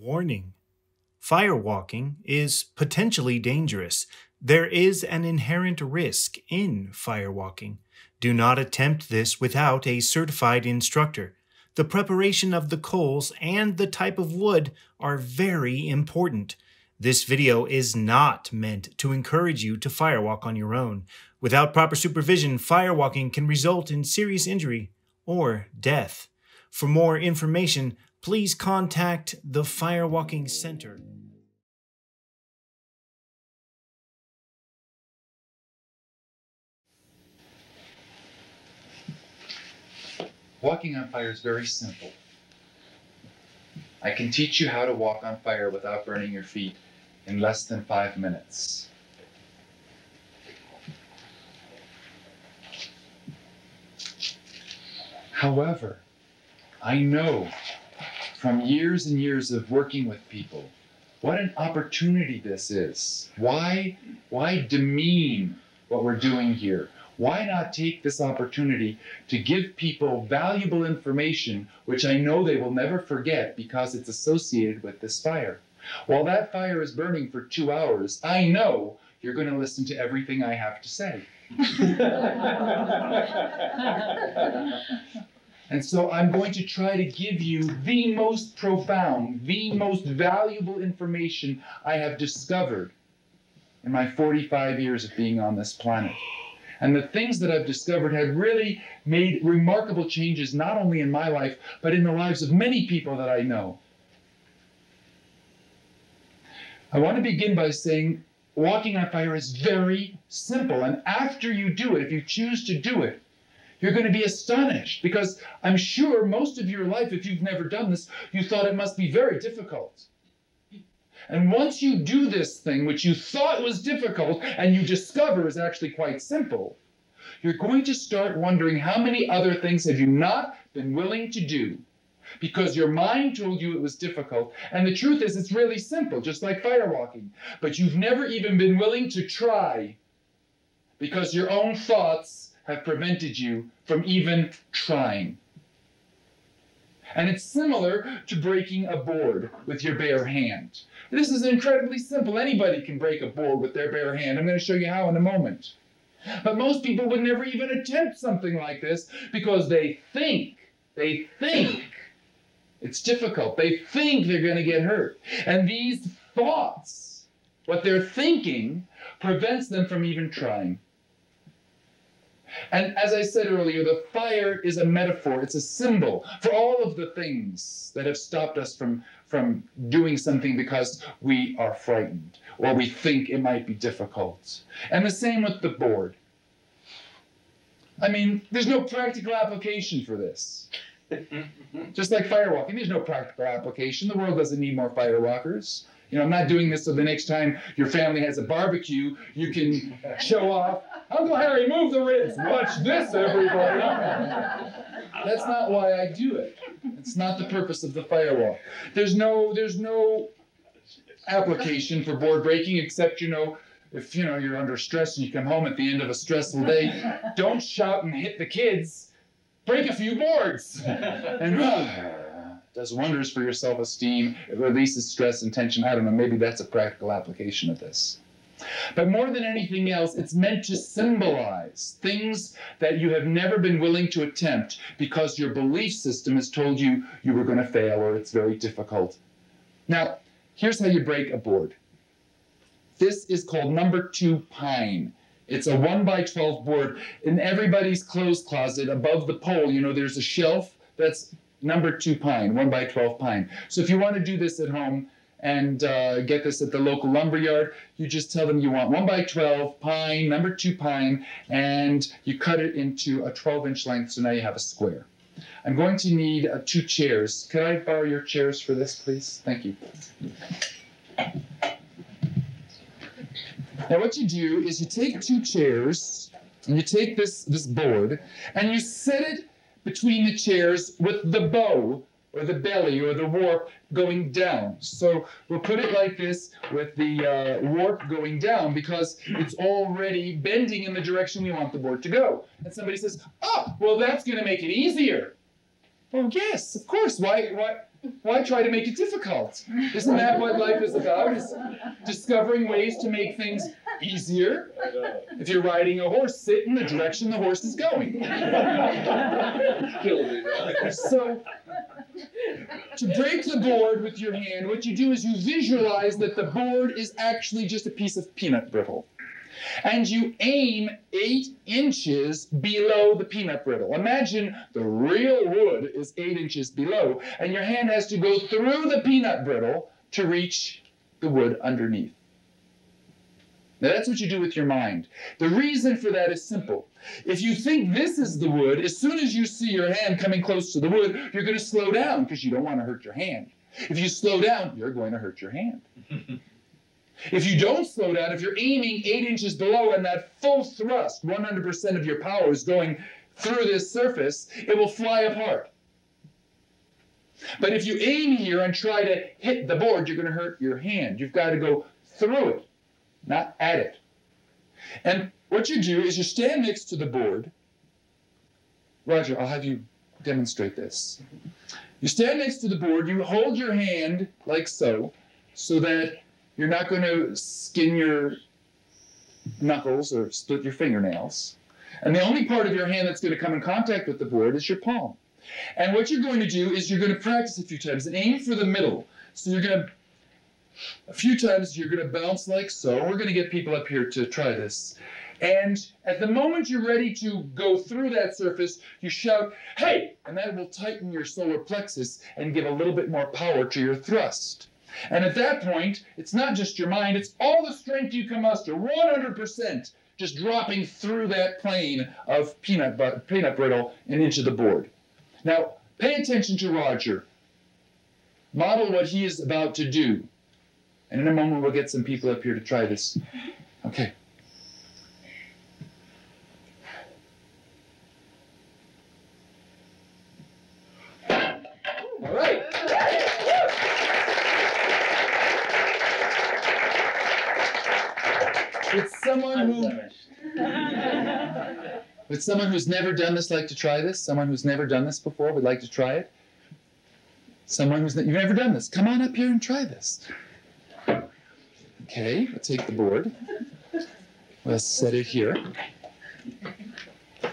Warning: firewalking is potentially dangerous. There is an inherent risk in firewalking. Do not attempt this without a certified instructor. The preparation of the coals and the type of wood are very important. This video is not meant to encourage you to firewalk on your own. Without proper supervision, firewalking can result in serious injury or death. For more information, please contact the Firewalking Center. Walking on fire is very simple. I can teach you how to walk on fire without burning your feet in less than 5 minutes. However, I know from years and years of working with people what an opportunity this is. Why demean what we're doing here? Why not take this opportunity to give people valuable information, which I know they will never forget because it's associated with this fire? While that fire is burning for 2 hours, I know you're going to listen to everything I have to say. And so I'm going to try to give you the most profound, the most valuable information I have discovered in my 45 years of being on this planet. And the things that I've discovered have really made remarkable changes, not only in my life, but in the lives of many people that I know. I want to begin by saying walking on fire is very simple. And after you do it, if you choose to do it, you're going to be astonished, because I'm sure most of your life, if you've never done this, you thought it must be very difficult. And once you do this thing, which you thought was difficult, and you discover is actually quite simple, you're going to start wondering how many other things have you not been willing to do because your mind told you it was difficult. And the truth is, it's really simple, just like firewalking. But you've never even been willing to try because your own thoughts have prevented you from even trying. And it's similar to breaking a board with your bare hand. This is incredibly simple. Anybody can break a board with their bare hand. I'm going to show you how in a moment. But most people would never even attempt something like this because they think it's difficult. They think they're going to get hurt. And these thoughts, what they're thinking, prevents them from even trying. And as I said earlier, the fire is a metaphor, it's a symbol for all of the things that have stopped us from doing something because we are frightened or we think it might be difficult. And the same with the board. I mean, there's no practical application for this. Just like firewalking, there's no practical application. The world doesn't need more firewalkers. You know, I'm not doing this so the next time your family has a barbecue, you can show off, Uncle Harry, move the ribs. Watch this, everybody. That's not why I do it. It's not the purpose of the firewall. There's no application for board breaking except, if you're under stress and you come home at the end of a stressful day, don't shout and hit the kids. Break a few boards. And does wonders for your self-esteem. It releases stress and tension. I don't know, maybe that's a practical application of this. But more than anything else, it's meant to symbolize things that you have never been willing to attempt because your belief system has told you you were going to fail or it's very difficult. Now, here's how you break a board. This is called number 2 pine. It's a 1x12 board. In everybody's clothes closet above the pole, there's a shelf that's number 2 pine, 1x12 pine. So if you want to do this at home and get this at the local lumber yard, you just tell them you want 1x12 pine, number 2 pine, and you cut it into a 12-inch length, so now you have a square. I'm going to need 2 chairs. Could I borrow your chairs for this, please? Thank you. Now what you do is you take 2 chairs, and you take this board, and you set it between the chairs with the bow or the belly or the warp going down. So we'll put it like this with the warp going down because it's already bending in the direction we want the board to go. And somebody says, oh, well, that's going to make it easier. Oh yes, of course. Why try to make it difficult? Isn't that what life is about? Is discovering ways to make things easier. If you're riding a horse, sit in the direction the horse is going. So, to break the board with your hand, what you do is you visualize that the board is actually just a piece of peanut brittle. And you aim 8 inches below the peanut brittle. Imagine the real wood is 8 inches below, and your hand has to go through the peanut brittle to reach the wood underneath. Now that's what you do with your mind. The reason for that is simple. If you think this is the wood, as soon as you see your hand coming close to the wood, you're going to slow down because you don't want to hurt your hand. If you slow down, you're going to hurt your hand. If you don't slow down, if you're aiming 8 inches below and that full thrust, 100% of your power is going through this surface, it will fly apart. But if you aim here and try to hit the board, you're going to hurt your hand. You've got to go through it, not at it. And what you do is you stand next to the board. Roger, I'll have you demonstrate this. You stand next to the board, you hold your hand like so that you're not going to skin your knuckles or split your fingernails. And the only part of your hand that's going to come in contact with the board is your palm. And what you're going to do is you're going to practice a few times and aim for the middle. So you're going to, a few times you're going to bounce like so. We're going to get people up here to try this. And at the moment you're ready to go through that surface, you shout, "Hey!" And that will tighten your solar plexus and give a little bit more power to your thrust. And at that point, it's not just your mind, it's all the strength you can muster, 100%, just dropping through that plane of peanut brittle and into the board. Now, pay attention to Roger. Model what he is about to do. And in a moment, we'll get some people up here to try this. Okay. All right. Would someone who's never done this like to try this? Someone who's never done this before would like to try it? Someone who's you've never done this, come on up here and try this. Okay, we'll take the board. We'll set it here. Are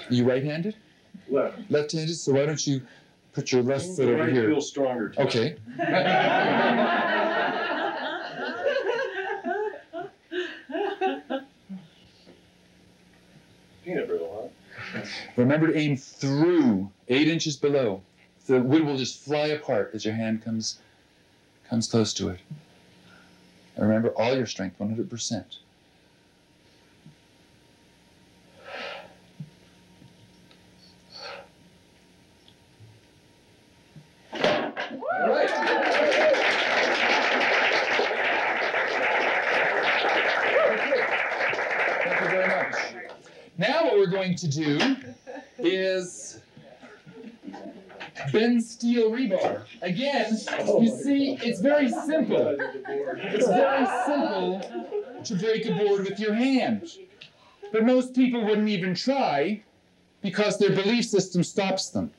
you right-handed? Left. Left-handed, so why don't you put your left foot over here? Right feels stronger too. Okay. Peanut brittle, huh? Remember to aim through, 8 inches below. The wood will just fly apart as your hand comes close to it. And remember, all your strength, 100%. All right. Thank you very much. Now what we're going to do is bend steel rebar. Again, you see, it's very simple. It's very simple to break a board with your hand. But most people wouldn't even try because their belief system stops them.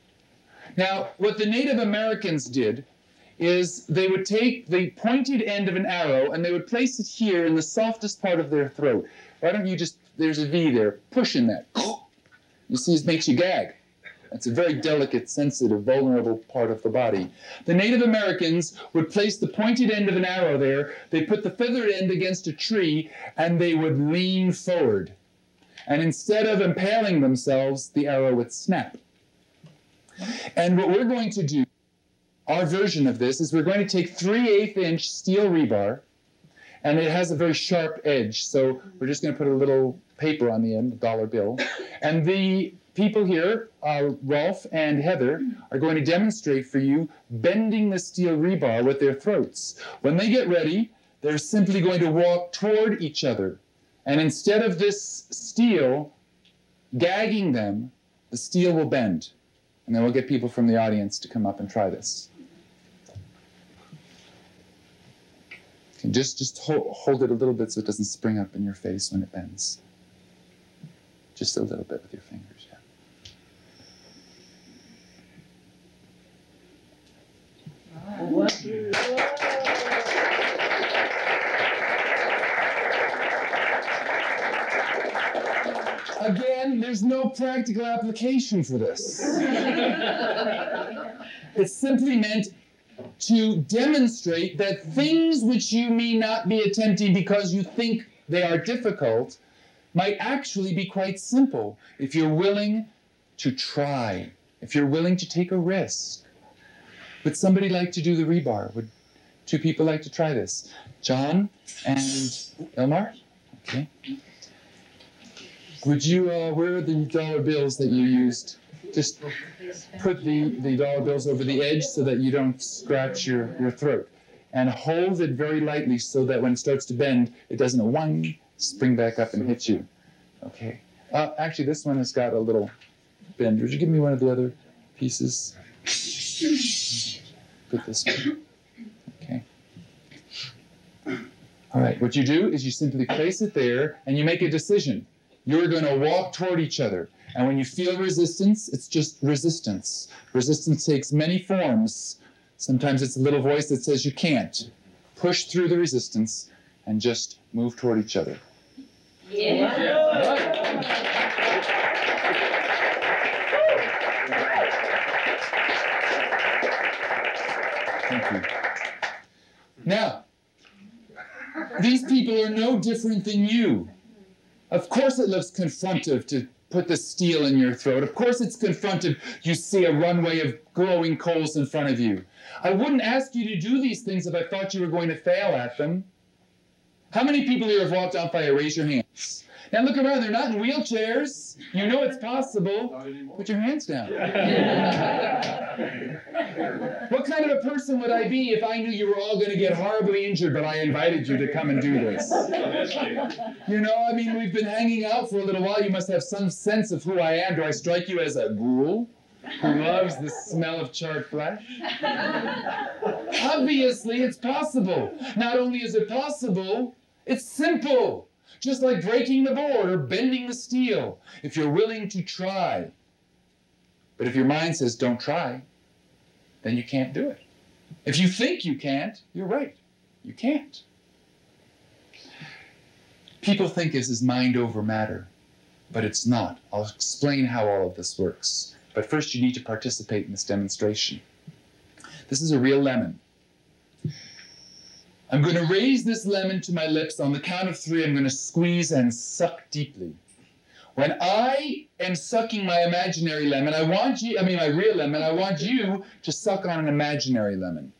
Now, what the Native Americans did is they would take the pointed end of an arrow and they would place it here in the softest part of their throat. Why don't you just, there's a V there, push in that. You see, it makes you gag. It's a very delicate, sensitive, vulnerable part of the body. The Native Americans would place the pointed end of an arrow there, they put the feathered end against a tree, and they would lean forward. And instead of impaling themselves, the arrow would snap. And what we're going to do, our version of this, is we're going to take 3/8" steel rebar, and it has a very sharp edge, so we're just going to put a little paper on the end, a dollar bill. And the people here, Rolf and Heather, are going to demonstrate for you bending the steel rebar with their throats. When they get ready, they're simply going to walk toward each other. And instead of this steel gagging them, the steel will bend. And then we'll get people from the audience to come up and try this. And just hold it a little bit so it doesn't spring up in your face when it bends. Just a little bit with your fingers, yeah. practical application for this. It's simply meant to demonstrate that things which you may not be attempting because you think they are difficult might actually be quite simple if you're willing to try, if you're willing to take a risk. Would somebody like to do the rebar? Would two people like to try this? John and Elmar? Okay. Would you, where are the dollar bills that you used? Just put the dollar bills over the edge so that you don't scratch your throat. And hold it very lightly so that when it starts to bend, it doesn't whang, spring back up and hit you. Okay. Actually, this one has got a little bend. Would you give me one of the other pieces? Put this one. Okay. All right. What you do is you simply place it there and you make a decision. You're going to walk toward each other. And when you feel resistance, it's just resistance. Resistance takes many forms. Sometimes it's a little voice that says you can't. Push through the resistance and just move toward each other. Yeah. All right. Thank you. Now, these people are no different than you. Of course it looks confrontive to put the steel in your throat. Of course it's confrontive. You see a runway of glowing coals in front of you. I wouldn't ask you to do these things if I thought you were going to fail at them. How many people here have walked on fire? Raise your hands. Now look around. They're not in wheelchairs. You know it's possible. Put your hands down. What kind of a person would I be if I knew you were all going to get horribly injured, but I invited you to come and do this? You know, I mean, we've been hanging out for a little while. You must have some sense of who I am. Do I strike you as a ghoul who loves the smell of charred flesh? Obviously, it's possible. Not only is it possible, it's simple. Just like breaking the board or bending the steel, if you're willing to try. But if your mind says don't try, then you can't do it. If you think you can't, you're right. You can't. People think this is mind over matter, but it's not. I'll explain how all of this works. But first you need to participate in this demonstration. This is a real lemon. I'm going to raise this lemon to my lips. On the count of 3, I'm going to squeeze and suck deeply. When I am sucking my imaginary lemon, my real lemon, I want you to suck on an imaginary lemon.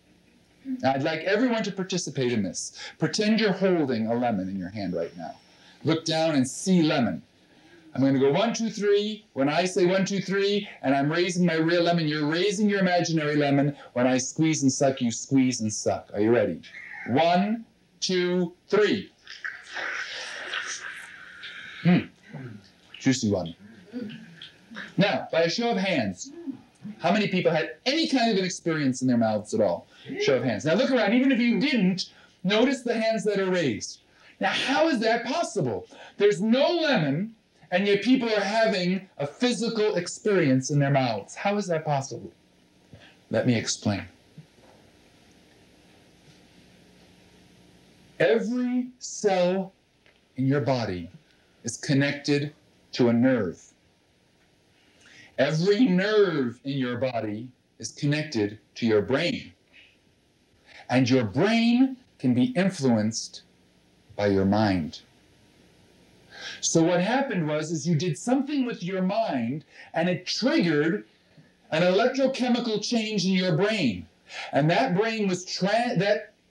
Now, I'd like everyone to participate in this. Pretend you're holding a lemon in your hand right now. Look down and see lemon. I'm going to go 1, 2, 3. When I say 1, 2, 3, and I'm raising my real lemon, you're raising your imaginary lemon. When I squeeze and suck, you squeeze and suck. Are you ready? 1, 2, 3. Juicy one. Now, by a show of hands, how many people had any kind of an experience in their mouths at all? Show of hands. Now look around. Even if you didn't, notice the hands that are raised. Now, how is that possible? There's no lemon, and yet people are having a physical experience in their mouths. How is that possible? Let me explain. Every cell in your body is connected to a nerve. Every nerve in your body is connected to your brain. And your brain can be influenced by your mind. So what happened was you did something with your mind and it triggered an electrochemical change in your brain. And that brain was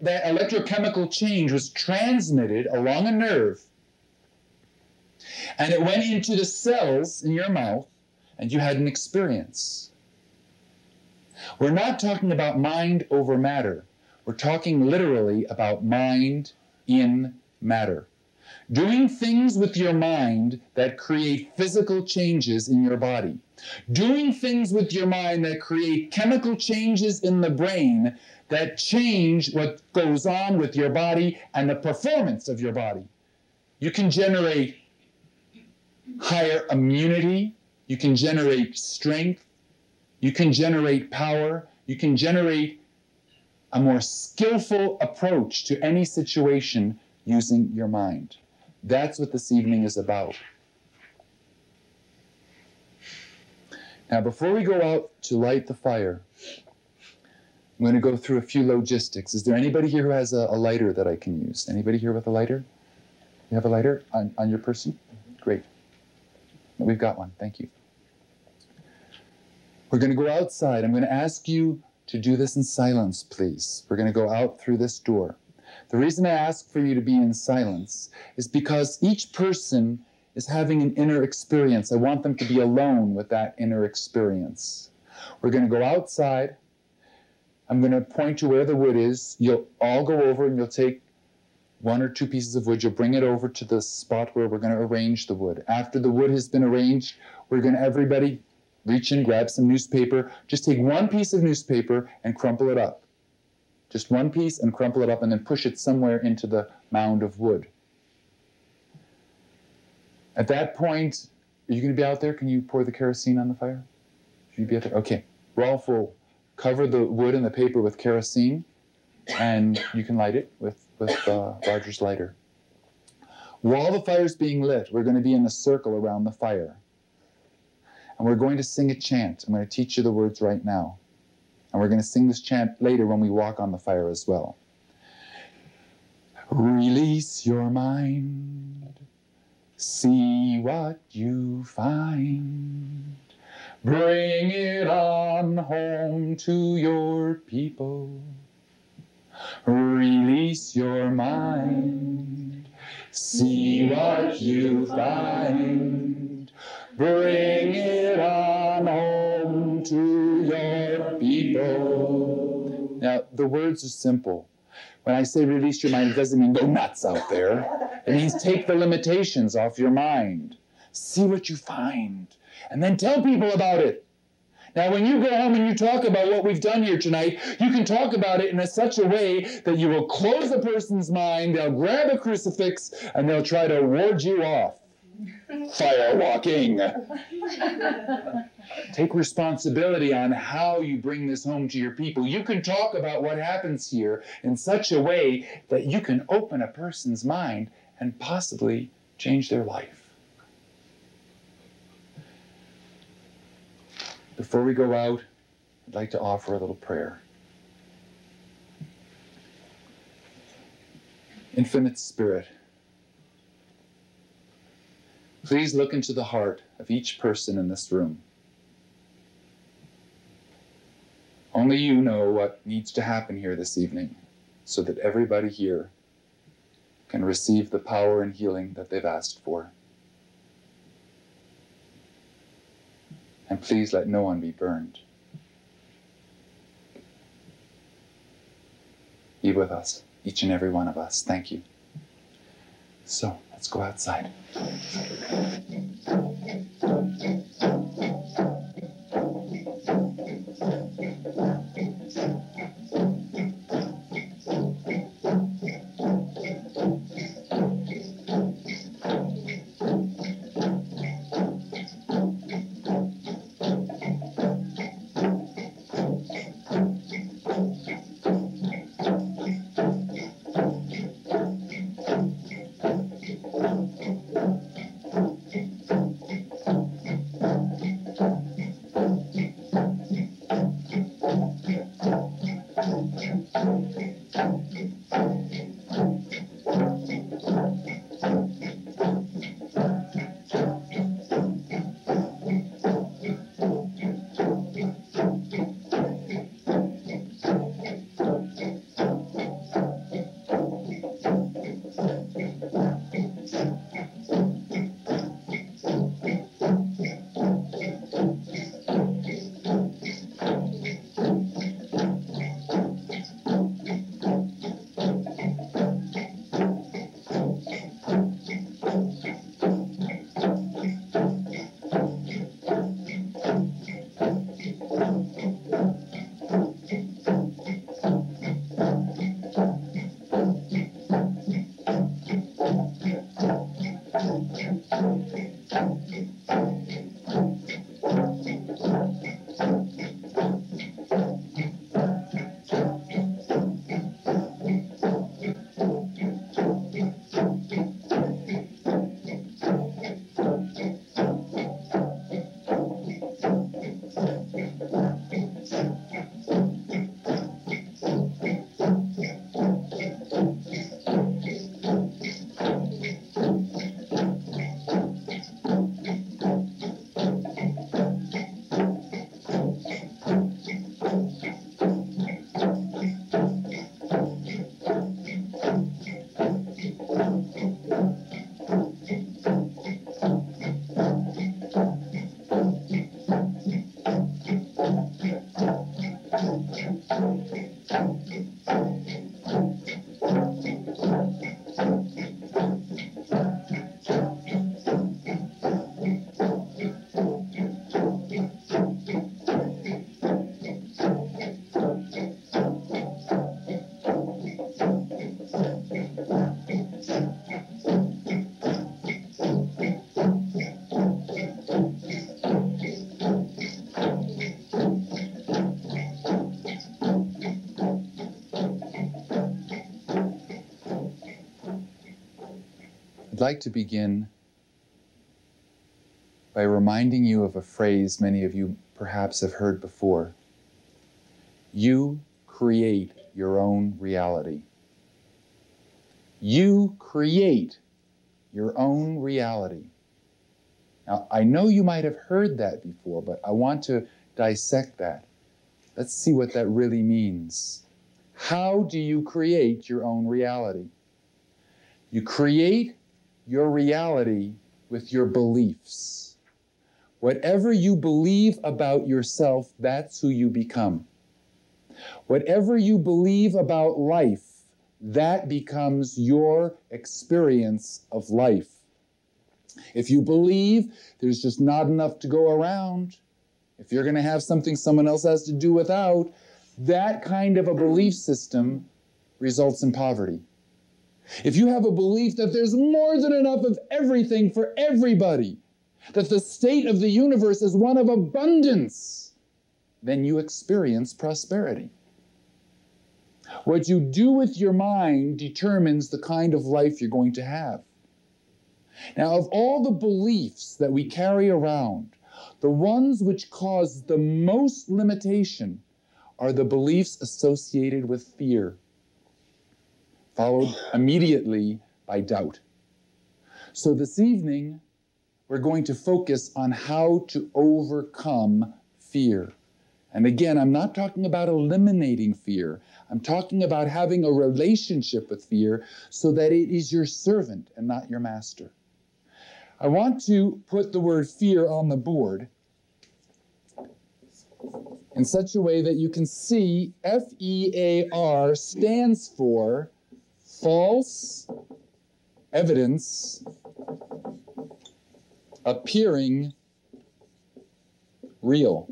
that electrochemical change was transmitted along a nerve, and it went into the cells in your mouth, and you had an experience. We're not talking about mind over matter. We're talking literally about mind in matter. Doing things with your mind that create physical changes in your body. Doing things with your mind that create chemical changes in the brain that change what goes on with your body and the performance of your body. You can generate higher immunity. You can generate strength. You can generate power. You can generate a more skillful approach to any situation using your mind. That's what this evening is about. Now, before we go out to light the fire, I'm going to go through a few logistics. Is there anybody here who has a lighter that I can use? Anybody here with a lighter? You have a lighter on your person? Great. We've got one. Thank you. We're going to go outside. I'm going to ask you to do this in silence, please. We're going to go out through this door. The reason I ask for you to be in silence is because each person is having an inner experience. I want them to be alone with that inner experience. We're going to go outside. I'm going to point to where the wood is. You'll all go over and you'll take 1 or 2 pieces of wood. You'll bring it over to the spot where we're going to arrange the wood. After the wood has been arranged, we're going to everybody reach in, grab some newspaper. Just take 1 piece of newspaper and crumple it up. Just 1 piece and crumple it up and then push it somewhere into the mound of wood. At that point, are you going to be out there? Can you pour the kerosene on the fire? Should you be out there? Okay. Rolf will cover the wood and the paper with kerosene, and you can light it with Roger's lighter. While the fire's being lit, we're going to be in a circle around the fire. And we're going to sing a chant. I'm going to teach you the words right now. And we're going to sing this chant later when we walk on the fire as well. Release your mind. See what you find. Bring it on home to your people. Release your mind. See what you find. Bring it on home to your people. Now, the words are simple. When I say release your mind, it doesn't mean go nuts out there. It means take the limitations off your mind. See what you find. And then tell people about it. Now, when you go home and you talk about what we've done here tonight, you can talk about it in such a way that you will close a person's mind, they'll grab a crucifix, and they'll try to ward you off. Firewalking. Take responsibility on how you bring this home to your people. You can talk about what happens here in such a way that you can open a person's mind and possibly change their life. Before we go out, I'd like to offer a little prayer. Infinite Spirit, please look into the heart of each person in this room. Only you know what needs to happen here this evening so that everybody here can receive the power and healing that they've asked for. And please let no one be burned. Be with us, each and every one of us. Thank you. So, let's go outside. I'd like to begin by reminding you of a phrase many of you perhaps have heard before. You create your own reality. You create your own reality. Now, I know you might have heard that before, but I want to dissect that. Let's see what that really means. How do you create your own reality? You create your reality with your beliefs. Whatever you believe about yourself, that's who you become. Whatever you believe about life, that becomes your experience of life. If you believe there's just not enough to go around, if you're going to have something someone else has to do without, that kind of a belief system results in poverty. If you have a belief that there's more than enough of everything for everybody, that the state of the universe is one of abundance, then you experience prosperity. What you do with your mind determines the kind of life you're going to have. Now, of all the beliefs that we carry around, the ones which cause the most limitation are the beliefs associated with fear, followed immediately by doubt. So this evening, we're going to focus on how to overcome fear. And again, I'm not talking about eliminating fear. I'm talking about having a relationship with fear so that it is your servant and not your master. I want to put the word fear on the board in such a way that you can see FEAR stands for false evidence appearing real.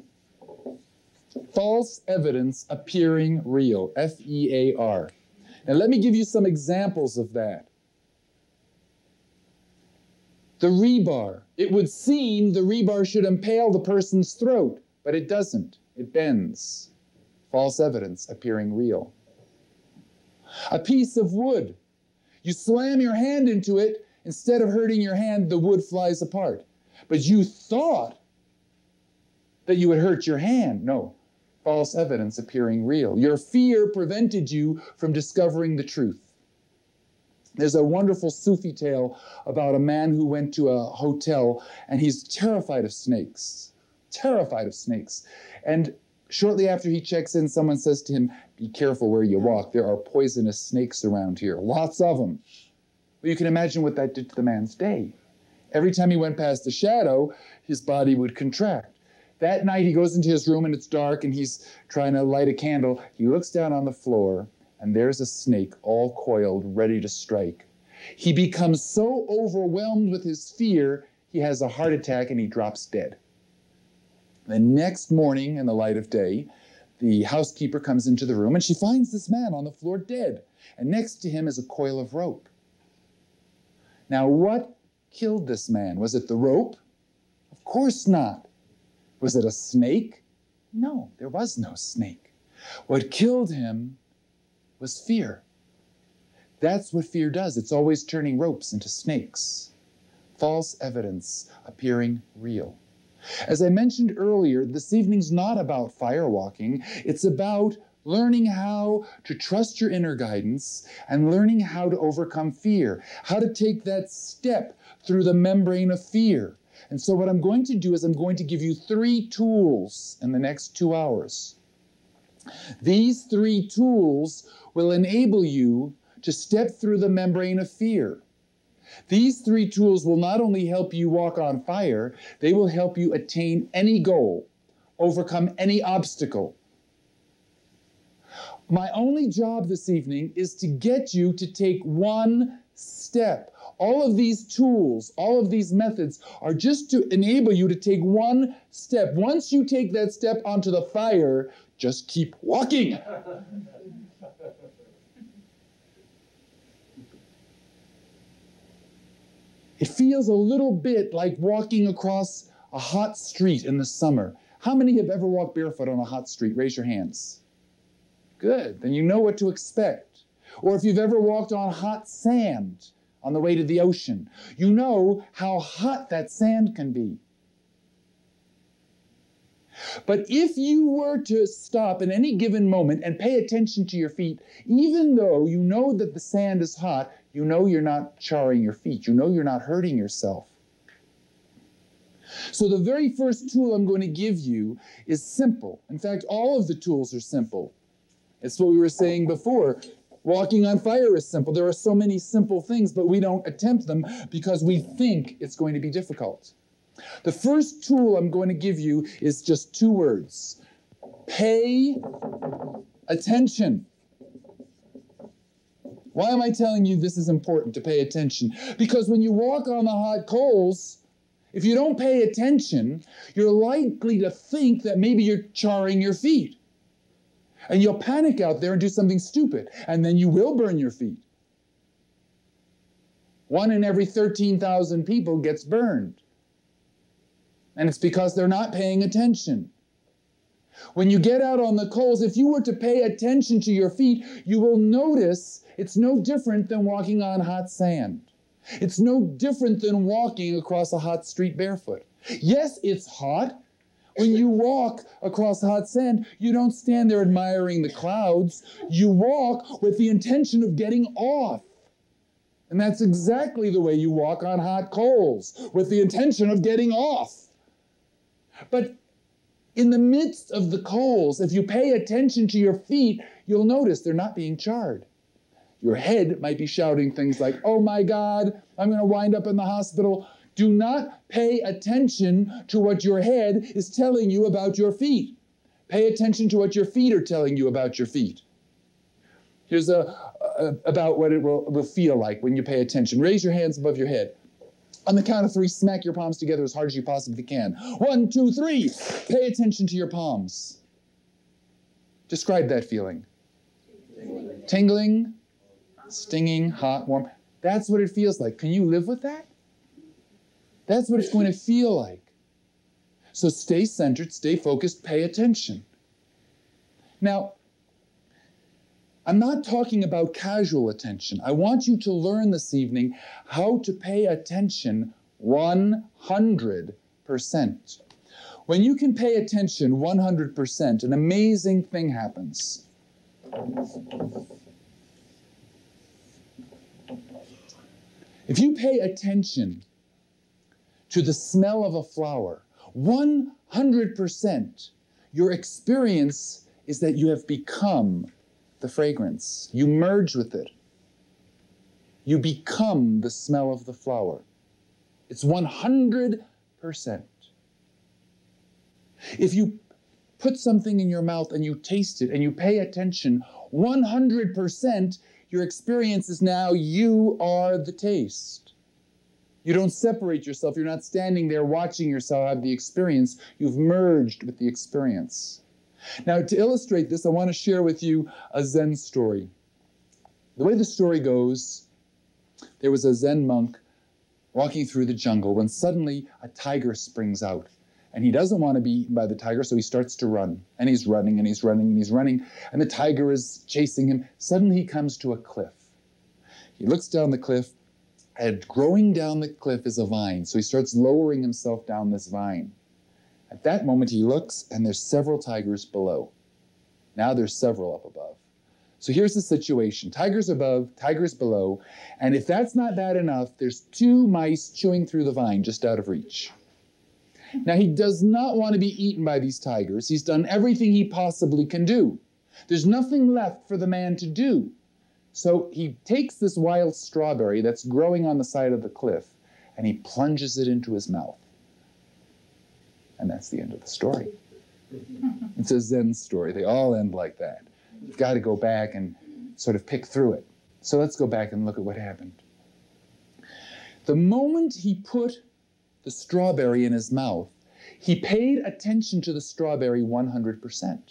False evidence appearing real, FEAR. Now let me give you some examples of that. The rebar. It would seem the rebar should impale the person's throat, but it doesn't. It bends. False evidence appearing real. A piece of wood. You slam your hand into it, instead of hurting your hand, the wood flies apart. But you thought that you would hurt your hand. No. False evidence appearing real. Your fear prevented you from discovering the truth. There's a wonderful Sufi tale about a man who went to a hotel and he's terrified of snakes. Terrified of snakes. And shortly after he checks in, someone says to him, "Be careful where you walk. There are poisonous snakes around here. Lots of them." Well, you can imagine what that did to the man's day. Every time he went past a shadow, his body would contract. That night he goes into his room and it's dark and he's trying to light a candle. He looks down on the floor and there's a snake all coiled, ready to strike. He becomes so overwhelmed with his fear, he has a heart attack and he drops dead. The next morning, in the light of day, the housekeeper comes into the room and she finds this man on the floor dead. And next to him is a coil of rope. Now, what killed this man? Was it the rope? Of course not. Was it a snake? No, there was no snake. What killed him was fear. That's what fear does. It's always turning ropes into snakes. False evidence appearing real. As I mentioned earlier, this evening's not about firewalking. It's about learning how to trust your inner guidance and learning how to overcome fear, how to take that step through the membrane of fear. And so what I'm going to do is I'm going to give you 3 tools in the next 2 hours. These 3 tools will enable you to step through the membrane of fear. These 3 tools will not only help you walk on fire, they will help you attain any goal, overcome any obstacle, My only job this evening is to get you to take one step. All of these tools, all of these methods are just to enable you to take one step. Once you take that step onto the fire, just keep walking. It feels a little bit like walking across a hot street in the summer. How many have ever walked barefoot on a hot street? Raise your hands. Good, then you know what to expect. Or if you've ever walked on hot sand on the way to the ocean, you know how hot that sand can be. But if you were to stop at any given moment and pay attention to your feet, even though you know that the sand is hot, you know you're not charring your feet. You know you're not hurting yourself. So the very first tool I'm going to give you is simple. In fact, all of the tools are simple. It's what we were saying before. Walking on fire is simple. There are so many simple things, but we don't attempt them because we think it's going to be difficult. The first tool I'm going to give you is just two words. Pay attention. Why am I telling you this is important to pay attention? Because when you walk on the hot coals, if you don't pay attention, you're likely to think that maybe you're charring your feet. And you'll panic out there and do something stupid, and then you will burn your feet. 1 in every 13,000 people gets burned. And it's because they're not paying attention. When you get out on the coals, if you were to pay attention to your feet, you will notice it's no different than walking on hot sand. It's no different than walking across a hot street barefoot. Yes, it's hot. When you walk across hot sand, you don't stand there admiring the clouds. You walk with the intention of getting off. And that's exactly the way you walk on hot coals, with the intention of getting off. But in the midst of the coals, if you pay attention to your feet, you'll notice they're not being charred. Your head might be shouting things like, "Oh my God, I'm going to wind up in the hospital." Do not pay attention to what your head is telling you about your feet. Pay attention to what your feet are telling you about your feet. Here's about what it will feel like when you pay attention. Raise your hands above your head. On the count of 3, smack your palms together as hard as you possibly can. 1, 2, 3. Pay attention to your palms. Describe that feeling. Tingling, stinging, hot, warm. That's what it feels like. Can you live with that? That's what it's going to feel like. So stay centered, stay focused, pay attention. Now, I'm not talking about casual attention. I want you to learn this evening how to pay attention 100%. When you can pay attention 100%, an amazing thing happens. If you pay attention to the smell of a flower, 100%, your experience is that you have become the fragrance. You merge with it. You become the smell of the flower. It's 100%. If you put something in your mouth and you taste it and you pay attention, 100%, your experience is now you are the taste. You don't separate yourself. You're not standing there watching yourself have the experience. You've merged with the experience. Now, to illustrate this, I want to share with you a Zen story. The way the story goes, there was a Zen monk walking through the jungle when suddenly a tiger springs out. And he doesn't want to be eaten by the tiger, so he starts to run. And he's running, and he's running, and he's running. And the tiger is chasing him. Suddenly he comes to a cliff. He looks down the cliff, and growing down the cliff is a vine. So he starts lowering himself down this vine. At that moment he looks, and there's several tigers below. Now there's several up above. So here's the situation. Tigers above, tigers below. And if that's not bad enough, there's 2 mice chewing through the vine just out of reach. Now, he does not want to be eaten by these tigers. He's done everything he possibly can do. There's nothing left for the man to do. So he takes this wild strawberry that's growing on the side of the cliff, and he plunges it into his mouth. And that's the end of the story. It's a Zen story. They all end like that. You've got to go back and sort of pick through it. So let's go back and look at what happened. The moment he put the strawberry in his mouth, he paid attention to the strawberry 100%.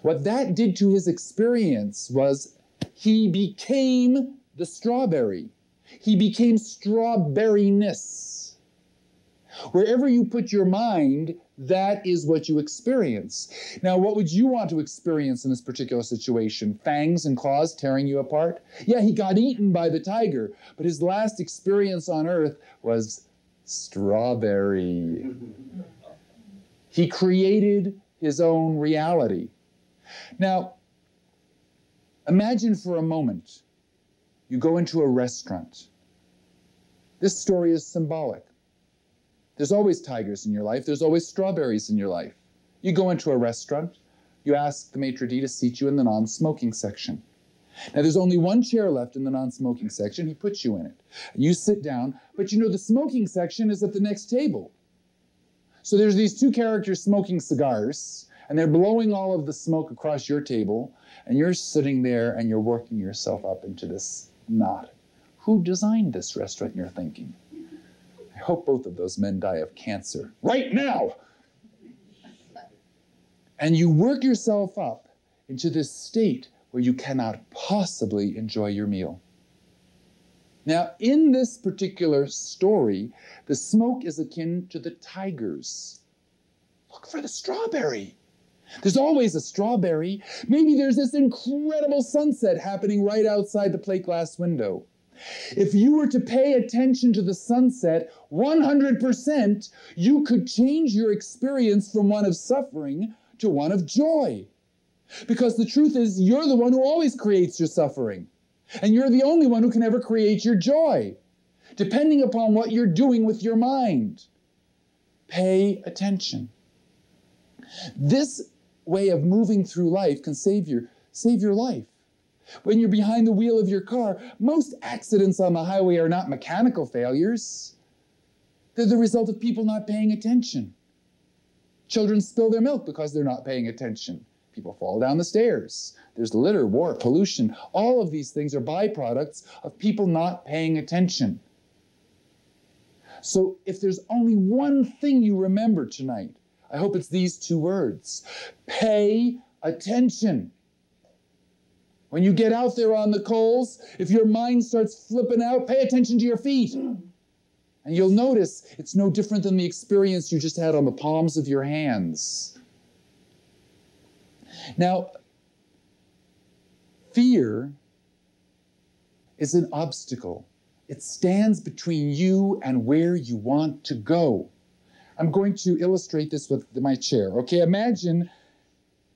What that did to his experience was he became the strawberry. He became strawberryness. Wherever you put your mind, that is what you experience. Now, what would you want to experience in this particular situation? Fangs and claws tearing you apart? Yeah, he got eaten by the tiger, but his last experience on earth was strawberry. He created his own reality. Now, imagine for a moment you go into a restaurant. This story is symbolic. There's always tigers in your life. There's always strawberries in your life. You go into a restaurant. You ask the maitre d' to seat you in the non-smoking section. Now, there's only one chair left in the non-smoking section. He puts you in it. You sit down, but you know the smoking section is at the next table. So there's these two characters smoking cigars, and they're blowing all of the smoke across your table, and you're sitting there and you're working yourself up into this knot. Who designed this restaurant, you're thinking? I hope both of those men die of cancer right now. And you work yourself up into this state where you cannot possibly enjoy your meal. Now, in this particular story, the smoke is akin to the tigers. Look for the strawberry. There's always a strawberry. Maybe there's this incredible sunset happening right outside the plate glass window. If you were to pay attention to the sunset 100%, you could change your experience from one of suffering to one of joy. Because the truth is, you're the one who always creates your suffering. And you're the only one who can ever create your joy, depending upon what you're doing with your mind. Pay attention. This way of moving through life can save your life. When you're behind the wheel of your car, most accidents on the highway are not mechanical failures. They're the result of people not paying attention. Children spill their milk because they're not paying attention. People fall down the stairs. There's litter, war, pollution. All of these things are byproducts of people not paying attention. So if there's only one thing you remember tonight, I hope it's these two words. Pay attention. When you get out there on the coals, if your mind starts flipping out, pay attention to your feet. And you'll notice it's no different than the experience you just had on the palms of your hands. Now, fear is an obstacle. It stands between you and where you want to go. I'm going to illustrate this with my chair. Okay, imagine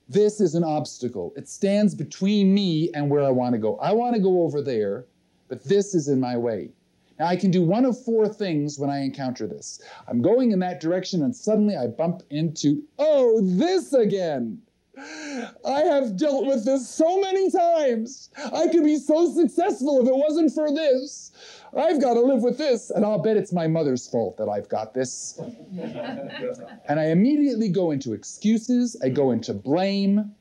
this is an obstacle. It stands between me and where I want to go. I want to go over there, but this is in my way. Now, I can do one of four things when I encounter this. I'm going in that direction, and suddenly I bump into, oh, this again. I have dealt with this so many times. I could be so successful if it wasn't for this. I've got to live with this, and I'll bet it's my mother's fault that I've got this. And I immediately go into excuses. I go into blame.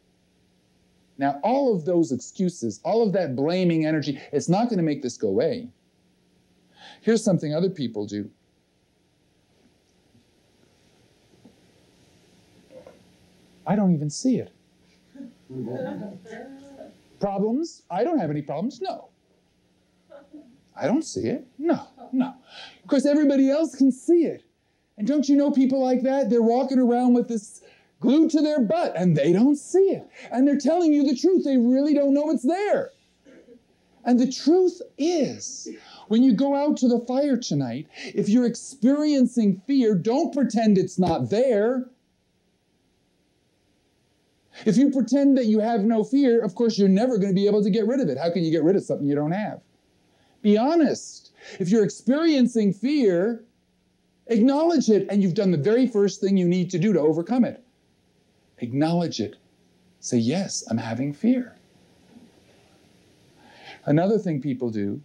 Now, all of those excuses, all of that blaming energy, it's not going to make this go away. Here's something other people do. I don't even see it. Problems? I don't have any problems. No. I don't see it. No. Of course, everybody else can see it. And don't you know people like that? They're walking around with this glued to their butt, and they don't see it. And they're telling you the truth. They really don't know it's there. And the truth is, when you go out to the fire tonight, if you're experiencing fear, don't pretend it's not there. If you pretend that you have no fear, of course, you're never going to be able to get rid of it. How can you get rid of something you don't have? Be honest. If you're experiencing fear, acknowledge it, and you've done the very first thing you need to do to overcome it. Acknowledge it. Say, yes, I'm having fear. Another thing people do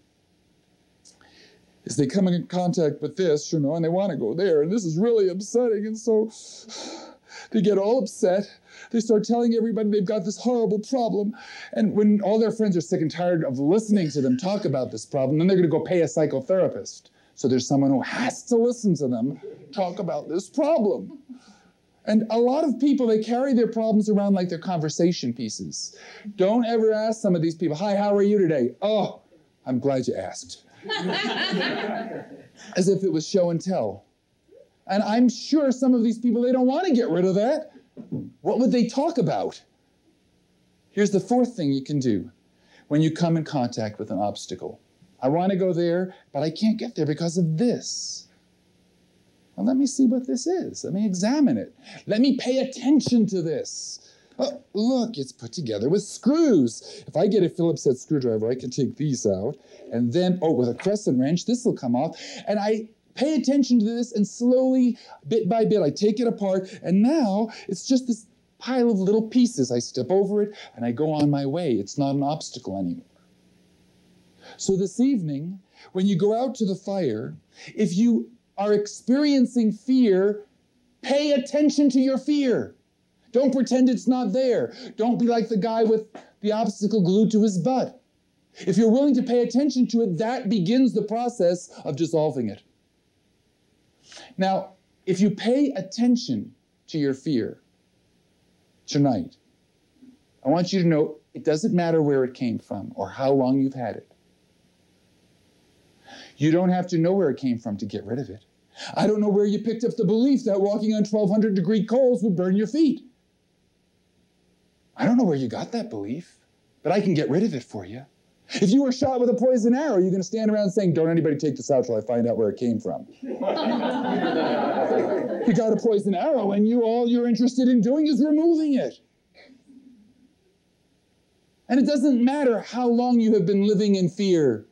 is they come in contact with this, and they want to go there, and this is really upsetting, and so they get all upset. They start telling everybody they've got this horrible problem. And when all their friends are sick and tired of listening to them talk about this problem, then they're going to go pay a psychotherapist. So there's someone who has to listen to them talk about this problem. And a lot of people, they carry their problems around like they're conversation pieces. Don't ever ask some of these people, "Hi, how are you today?" "Oh, I'm glad you asked." As if it was show and tell. And I'm sure some of these people, they don't want to get rid of that. What would they talk about? Here's the fourth thing you can do when you come in contact with an obstacle. I want to go there, but I can't get there because of this. Well, let me see what this is. Let me examine it. Let me pay attention to this. Oh, look, it's put together with screws. If I get a Phillips head screwdriver, I can take these out. And then, oh, with a crescent wrench, this will come off. And I pay attention to this, and slowly, bit by bit, I take it apart. And now it's just this pile of little pieces. I step over it, and I go on my way. It's not an obstacle anymore. So this evening, when you go out to the fire, if you are experiencing fear, pay attention to your fear. Don't pretend it's not there. Don't be like the guy with the obstacle glued to his butt. If you're willing to pay attention to it, that begins the process of dissolving it. Now, if you pay attention to your fear tonight, I want you to know it doesn't matter where it came from or how long you've had it. You don't have to know where it came from to get rid of it. I don't know where you picked up the belief that walking on 1,200-degree coals would burn your feet. I don't know where you got that belief, but I can get rid of it for you. If you were shot with a poison arrow, you're going to stand around saying, "Don't anybody take this out till I find out where it came from." You got a poison arrow, and all you're interested in doing is removing it. And it doesn't matter how long you have been living in fear.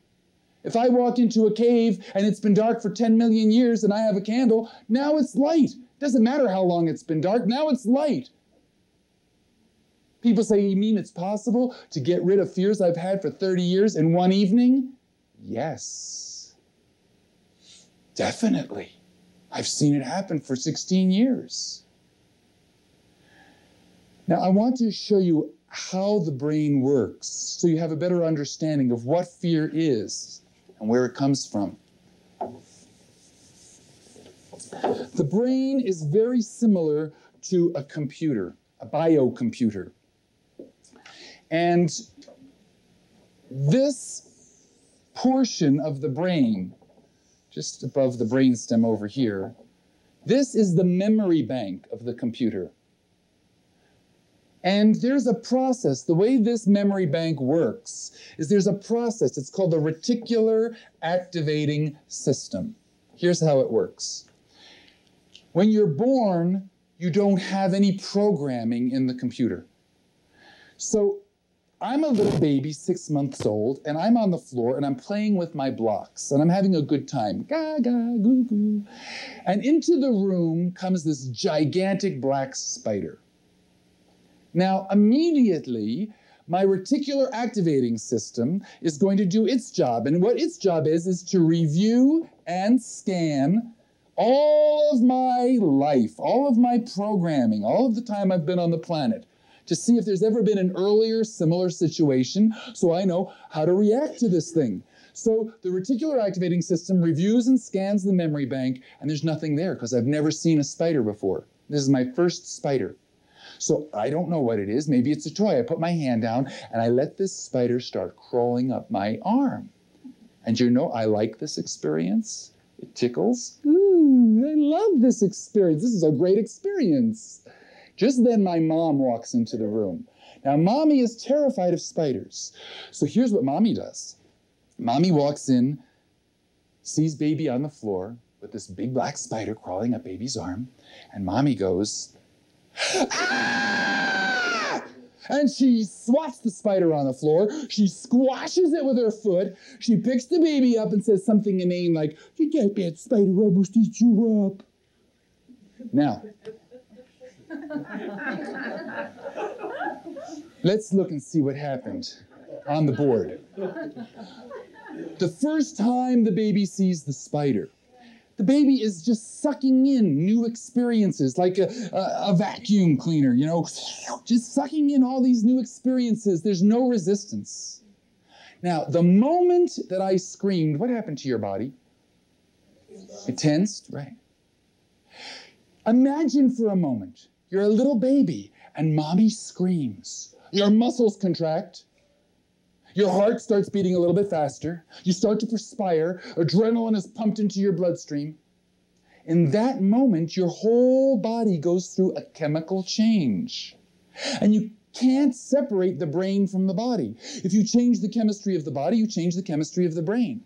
If I walk into a cave and it's been dark for 10 million years and I have a candle, now it's light. It doesn't matter how long it's been dark, now it's light. People say, "You mean it's possible to get rid of fears I've had for 30 years in one evening?" Yes, definitely. I've seen it happen for 16 years. Now, I want to show you how the brain works so you have a better understanding of what fear is and where it comes from. The brain is very similar to a computer, a biocomputer. And this portion of the brain, just above the brainstem over here, this is the memory bank of the computer. And there's a process. The way this memory bank works is there's a process. It's called the Reticular Activating System. Here's how it works. When you're born, you don't have any programming in the computer. So I'm a little baby, 6 months old, and I'm on the floor, and I'm playing with my blocks, and I'm having a good time. Gaga, goo goo. And into the room comes this gigantic black spider. Now, immediately, my reticular activating system is going to do its job. And what its job is to review and scan all of my life, all of my programming, all of the time I've been on the planet, to see if there's ever been an earlier similar situation so I know how to react to this thing. So the reticular activating system reviews and scans the memory bank, and there's nothing there because I've never seen a spider before. This is my first spider. So I don't know what it is. Maybe it's a toy. I put my hand down and I let this spider start crawling up my arm. And you know, I like this experience. It tickles. Ooh, I love this experience. This is a great experience. Just then my mom walks into the room. Now, mommy is terrified of spiders. So here's what mommy does. Mommy walks in, sees baby on the floor with this big black spider crawling up baby's arm, and mommy goes, "Ah!" And she swats the spider on the floor. She squashes it with her foot. She picks the baby up and says something inane like, "Did that bad spider almost eat you up?" Now, let's look and see what happened on the board. The first time the baby sees the The baby is just sucking in new experiences, like a vacuum cleaner, you know, just sucking in all these new experiences. There's no resistance. Now, the moment that I screamed, what happened to your body? It tensed, right? Imagine for a moment, you're a little baby and mommy screams. Your muscles contract. Your heart starts beating a little bit faster. You start to perspire. Adrenaline is pumped into your bloodstream. In that moment, your whole body goes through a chemical change. And you can't separate the brain from the body. If you change the chemistry of the body, you change the chemistry of the brain.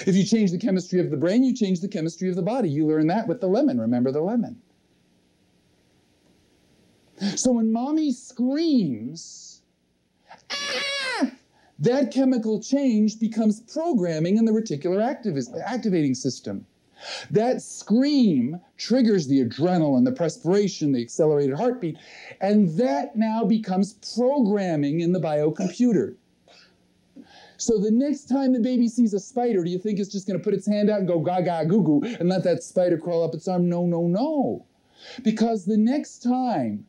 If you change the chemistry of the brain, you change the chemistry of the body. You learn that with the lemon. Remember the lemon. So when mommy screams, ah! That chemical change becomes programming in the reticular activating system. That scream triggers the adrenaline, the perspiration, the accelerated heartbeat, and that now becomes programming in the biocomputer. So the next time the baby sees a spider, do you think it's just going to put its hand out and go gaga goo goo and let that spider crawl up its arm? No, no, no. Because the next time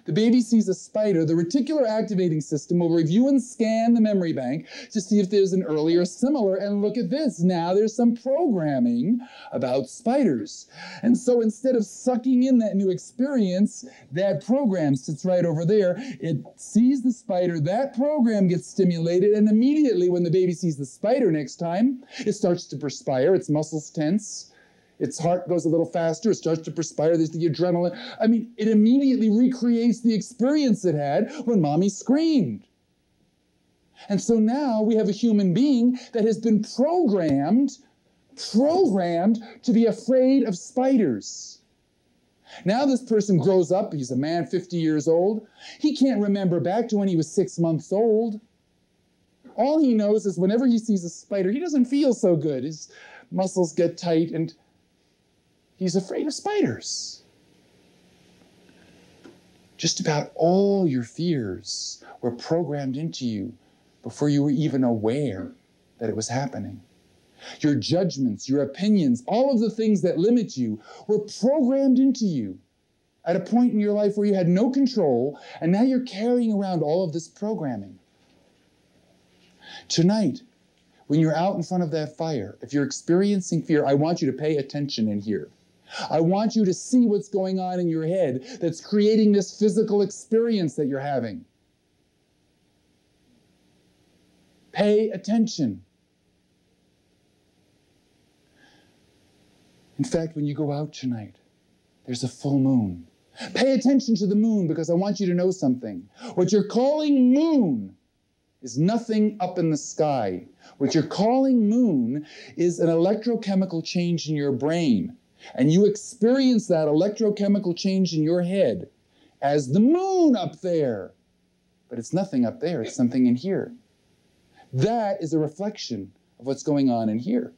the baby sees a spider, the reticular activating system will review and scan the memory bank to see if there's an earlier similar, and look at this, now there's some programming about spiders. And so instead of sucking in that new experience, that program sits right over there, it sees the spider, that program gets stimulated, and immediately when the baby sees the spider next time, it starts to perspire, its muscles tense, its heart goes a little faster, it starts to perspire, there's the adrenaline. I mean, it immediately recreates the experience it had when mommy screamed. And so now we have a human being that has been programmed to be afraid of spiders. Now this person grows up, he's a man 50 years old. He can't remember back to when he was 6 months old. All he knows is whenever he sees a spider, he doesn't feel so good. His muscles get tight and he's afraid of spiders. Just about all your fears were programmed into you before you were even aware that it was happening. Your judgments, your opinions, all of the things that limit you were programmed into you at a point in your life where you had no control, and now you're carrying around all of this programming. Tonight, when you're out in front of that fire, if you're experiencing fear, I want you to pay attention in here. I want you to see what's going on in your head that's creating this physical experience that you're having. Pay attention. In fact, when you go out tonight, there's a full moon. Pay attention to the moon because I want you to know something. What you're calling moon is nothing up in the sky. What you're calling moon is an electrochemical change in your brain. And you experience that electrochemical change in your head as the moon up there. But it's nothing up there, it's something in here. That is a reflection of what's going on in here.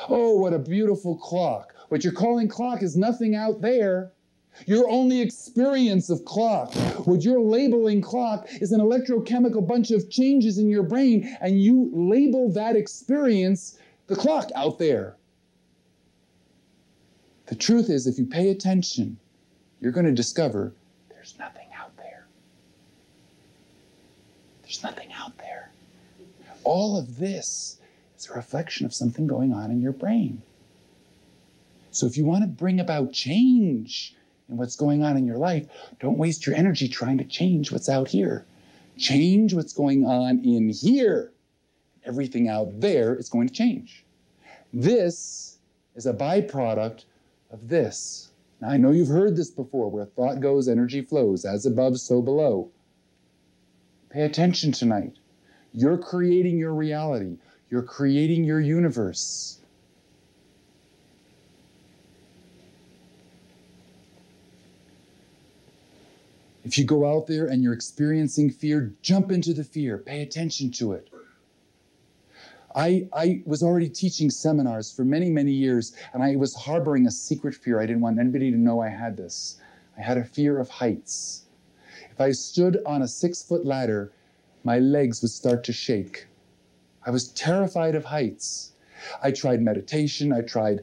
Oh, what a beautiful clock. What you're calling clock is nothing out there. Your only experience of clock, what you're labeling clock, is an electrochemical bunch of changes in your brain, and you label that experience the clock out there. The truth is, if you pay attention, you're going to discover there's nothing out there. There's nothing out there. All of this is a reflection of something going on in your brain. So if you want to bring about change in what's going on in your life, don't waste your energy trying to change what's out here. Change what's going on in here. Everything out there is going to change. This is a byproduct of this. Now, I know you've heard this before, where thought goes, energy flows, as above, so below. Pay attention tonight. You're creating your reality. You're creating your universe. If you go out there and you're experiencing fear, jump into the fear. Pay attention to it. I was already teaching seminars for many, many years, and I was harboring a secret fear. I didn't want anybody to know I had this. I had a fear of heights. If I stood on a 6-foot ladder, my legs would start to shake. I was terrified of heights. I tried meditation. I tried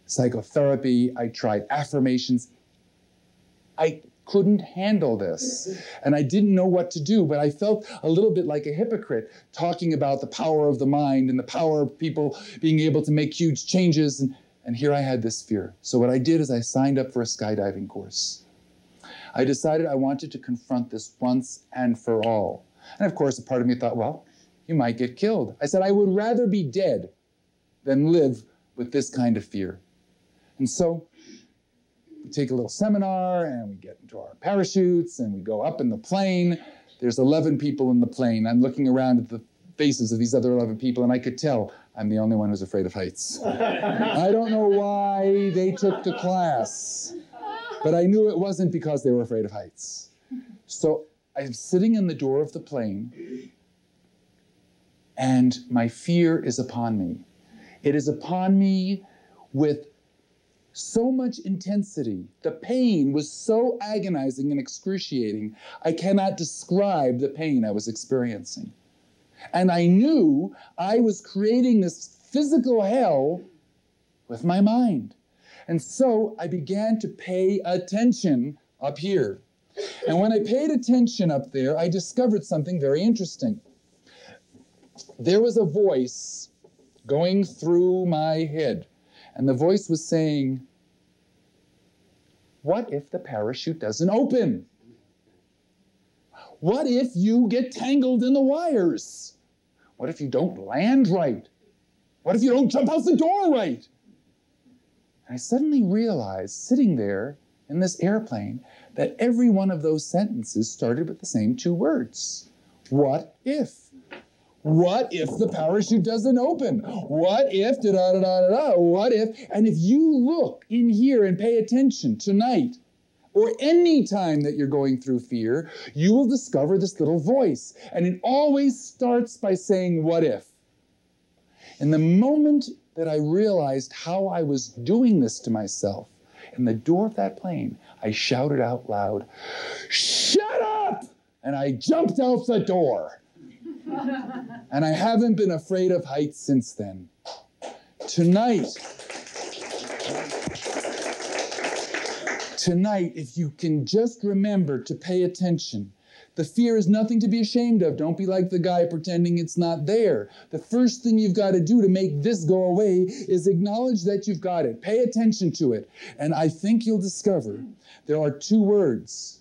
psychotherapy. I tried affirmations. I couldn't handle this. And I didn't know what to do, but I felt a little bit like a hypocrite talking about the power of the mind and the power of people being able to make huge changes. And here I had this fear. So what I did is I signed up for a skydiving course. I decided I wanted to confront this once and for all. And of course, a part of me thought, well, you might get killed. I said, I would rather be dead than live with this kind of fear. And so we take a little seminar and we get into our parachutes and we go up in the plane. There's 11 people in the plane. I'm looking around at the faces of these other 11 people and I could tell I'm the only one who's afraid of heights. I don't know why they took the class, but I knew it wasn't because they were afraid of heights. So I'm sitting in the door of the plane and my fear is upon me. It is upon me with so much intensity. The pain was so agonizing and excruciating, I cannot describe the pain I was experiencing. And I knew I was creating this physical hell with my mind. And so I began to pay attention up here. And when I paid attention up there, I discovered something very interesting. There was a voice going through my head. And the voice was saying, what if the parachute doesn't open? What if you get tangled in the wires? What if you don't land right? What if you don't jump out the door right? And I suddenly realized, sitting there in this airplane, that every one of those sentences started with the same two words. What if? What if the parachute doesn't open? What if da-da-da-da-da? What if? And if you look in here and pay attention tonight, or any time that you're going through fear, you will discover this little voice. And it always starts by saying, what if? And the moment that I realized how I was doing this to myself, in the door of that plane, I shouted out loud, shut up! And I jumped out the door. And I haven't been afraid of heights since then. Tonight, if you can just remember to pay attention, the fear is nothing to be ashamed of. Don't be like the guy pretending it's not there. The first thing you've got to do to make this go away is acknowledge that you've got it. Pay attention to it. And I think you'll discover there are two words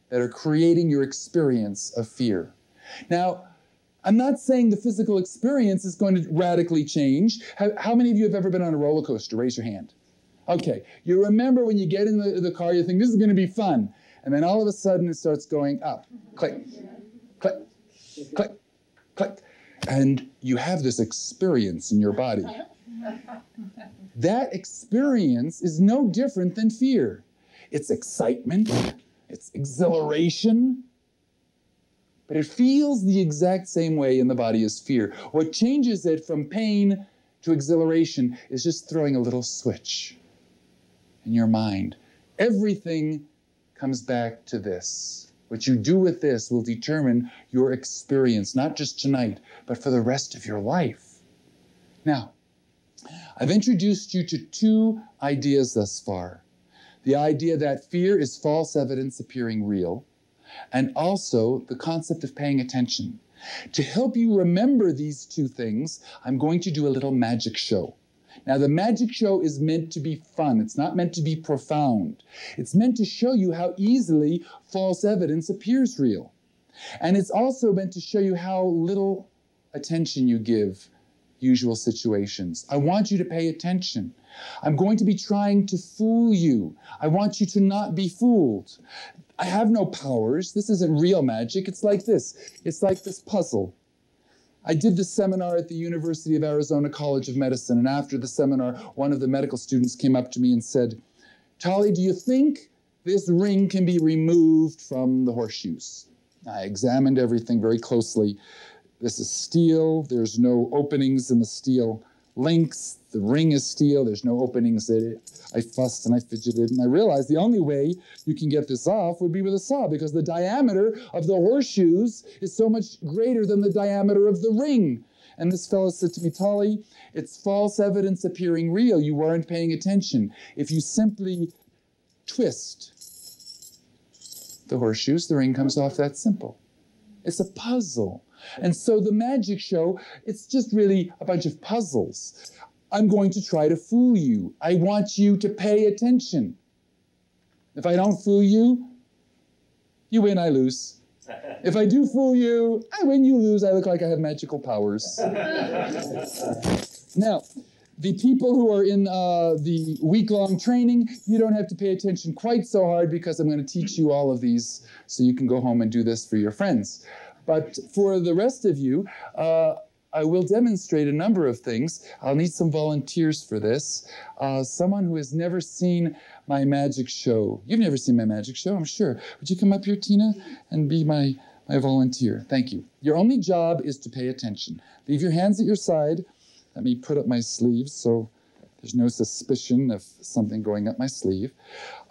that are creating your experience of fear. Now, I'm not saying the physical experience is going to radically change. How many of you have ever been on a roller coaster? Raise your hand. Okay, you remember when you get in the car, you think this is going to be fun. And then all of a sudden it starts going up. Click, click, click, click. And you have this experience in your body. That experience is no different than fear. It's excitement, it's exhilaration, but it feels the exact same way in the body as fear. What changes it from pain to exhilaration is just throwing a little switch in your mind. Everything comes back to this. What you do with this will determine your experience, not just tonight, but for the rest of your life. Now, I've introduced you to two ideas thus far. The idea that fear is false evidence appearing real, and also the concept of paying attention. To help you remember these two things, I'm going to do a little magic show. Now, the magic show is meant to be fun. It's not meant to be profound. It's meant to show you how easily false evidence appears real. And it's also meant to show you how little attention you give usual situations. I want you to pay attention. I'm going to be trying to fool you. I want you to not be fooled. I have no powers. This isn't real magic. It's like this. It's like this puzzle. I did this seminar at the University of Arizona College of Medicine, and after the seminar, one of the medical students came up to me and said, Tolly, do you think this ring can be removed from the horseshoes? I examined everything very closely. This is steel. There's no openings in the steel links. The ring is steel. There's no openings in it. I fussed and I fidgeted, and I realized the only way you can get this off would be with a saw, because the diameter of the horseshoes is so much greater than the diameter of the ring. And this fellow said to me, Tolly, it's false evidence appearing real. You weren't paying attention. If you simply twist the horseshoes, the ring comes off. That simple. It's a puzzle. And so the magic show, it's just really a bunch of puzzles. I'm going to try to fool you. I want you to pay attention. If I don't fool you, you win, I lose. If I do fool you, I win, you lose. I look like I have magical powers. Now, the people who are in the week-long training, you don't have to pay attention quite so hard because I'm going to teach you all of these so you can go home and do this for your friends. But for the rest of you, I will demonstrate a number of things. I'll need some volunteers for this. Someone who has never seen my magic show. You've never seen my magic show, I'm sure. Would you come up here, Tina, and be my volunteer? Thank you. Your only job is to pay attention. Leave your hands at your side. Let me put up my sleeves so there's no suspicion of something going up my sleeve.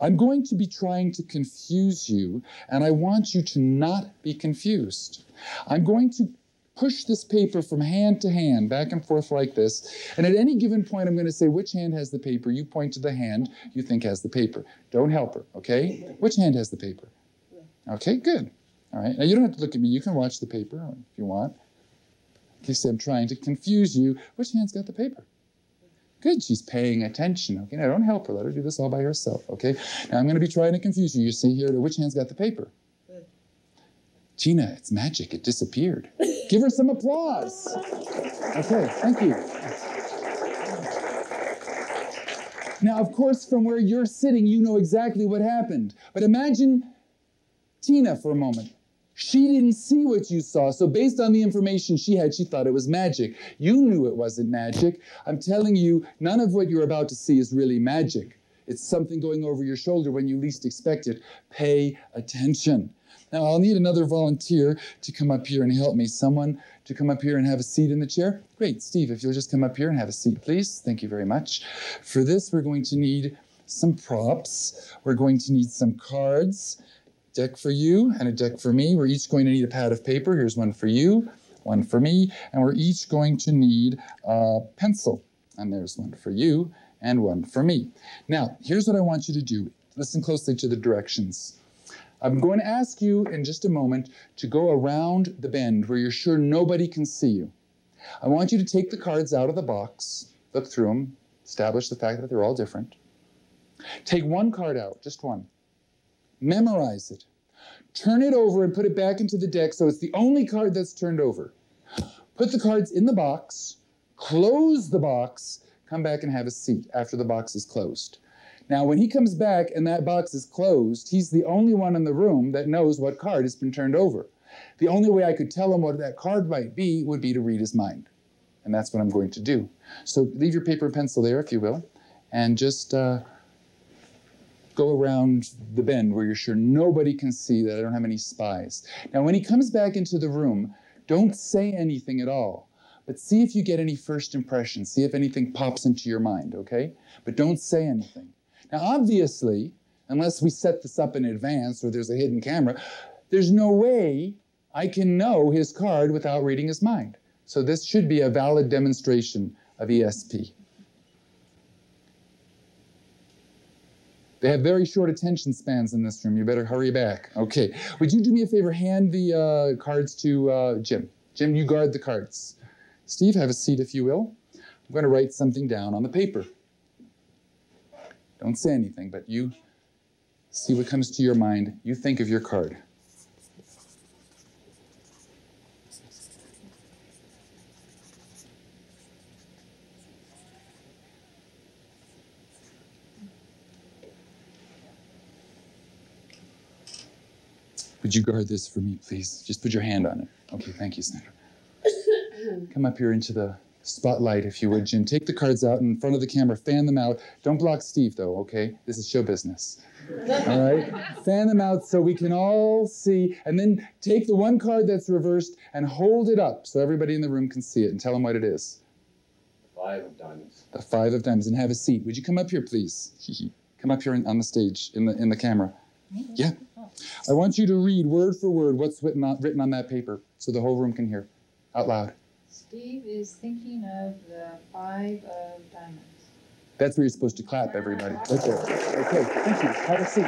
I'm going to be trying to confuse you, and I want you to not be confused. I'm going to push this paper from hand to hand, back and forth like this, and at any given point I'm going to say, which hand has the paper? You point to the hand you think has the paper. Don't help her, okay? Which hand has the paper? Okay, good. All right, now you don't have to look at me. You can watch the paper if you want. Okay, so I'm trying to confuse you. Which hand's got the paper? Good, she's paying attention. Okay, now don't help her. Let her do this all by herself, okay? Now I'm going to be trying to confuse you. You see here, which hand's got the paper? Tina, it's magic. It disappeared. Give her some applause. Okay, thank you. Now, of course, from where you're sitting, you know exactly what happened. But imagine Tina for a moment. She didn't see what you saw, so based on the information she had, she thought it was magic. You knew it wasn't magic. I'm telling you, none of what you're about to see is really magic. It's something going over your shoulder when you least expect it. Pay attention. Now, I'll need another volunteer to come up here and help me. Someone to come up here and have a seat in the chair. Great, Steve, if you'll just come up here and have a seat, please. Thank you very much. For this, we're going to need some props. We're going to need some cards. Deck for you and a deck for me. We're each going to need a pad of paper. Here's one for you, one for me, and we're each going to need a pencil. And there's one for you and one for me. Now, here's what I want you to do. Listen closely to the directions. I'm going to ask you in just a moment to go around the bend where you're sure nobody can see you. I want you to take the cards out of the box, look through them, establish the fact that they're all different. Take one card out, just one. Memorize it. Turn it over and put it back into the deck so it's the only card that's turned over. Put the cards in the box, close the box, come back and have a seat after the box is closed. Now, when he comes back and that box is closed, he's the only one in the room that knows what card has been turned over. The only way I could tell him what that card might be would be to read his mind. And that's what I'm going to do. So leave your paper and pencil there, if you will, and just go around the bend where you're sure nobody can see that I don't have any spies. Now, when he comes back into the room, don't say anything at all, but see if you get any first impressions. See if anything pops into your mind, okay? But don't say anything. Now, obviously, unless we set this up in advance or there's a hidden camera, there's no way I can know his card without reading his mind. So this should be a valid demonstration of ESP. They have very short attention spans in this room. You better hurry back. Okay. Would you do me a favor? Hand the cards to Jim. Jim, you guard the cards. Steve, have a seat if you will. I'm going to write something down on the paper. Don't say anything, but you see what comes to your mind. You think of your card. Would you guard this for me, please? Just put your hand on it. Okay, thank you, Sandra. Come up here into the spotlight, if you would, Jim. Take the cards out in front of the camera. Fan them out. Don't block Steve, though, okay? This is show business. All right? Fan them out so we can all see. And then take the one card that's reversed and hold it up so everybody in the room can see it and tell them what it is. The 5 of diamonds. The 5 of diamonds. And have a seat. Would you come up here, please? Come up here on the stage, in the camera. Yeah. I want you to read word for word what's written on that paper so the whole room can hear out loud. Steve is thinking of the 5 of diamonds. That's where you're supposed to clap, everybody. Right there. Okay, thank you. Have a seat.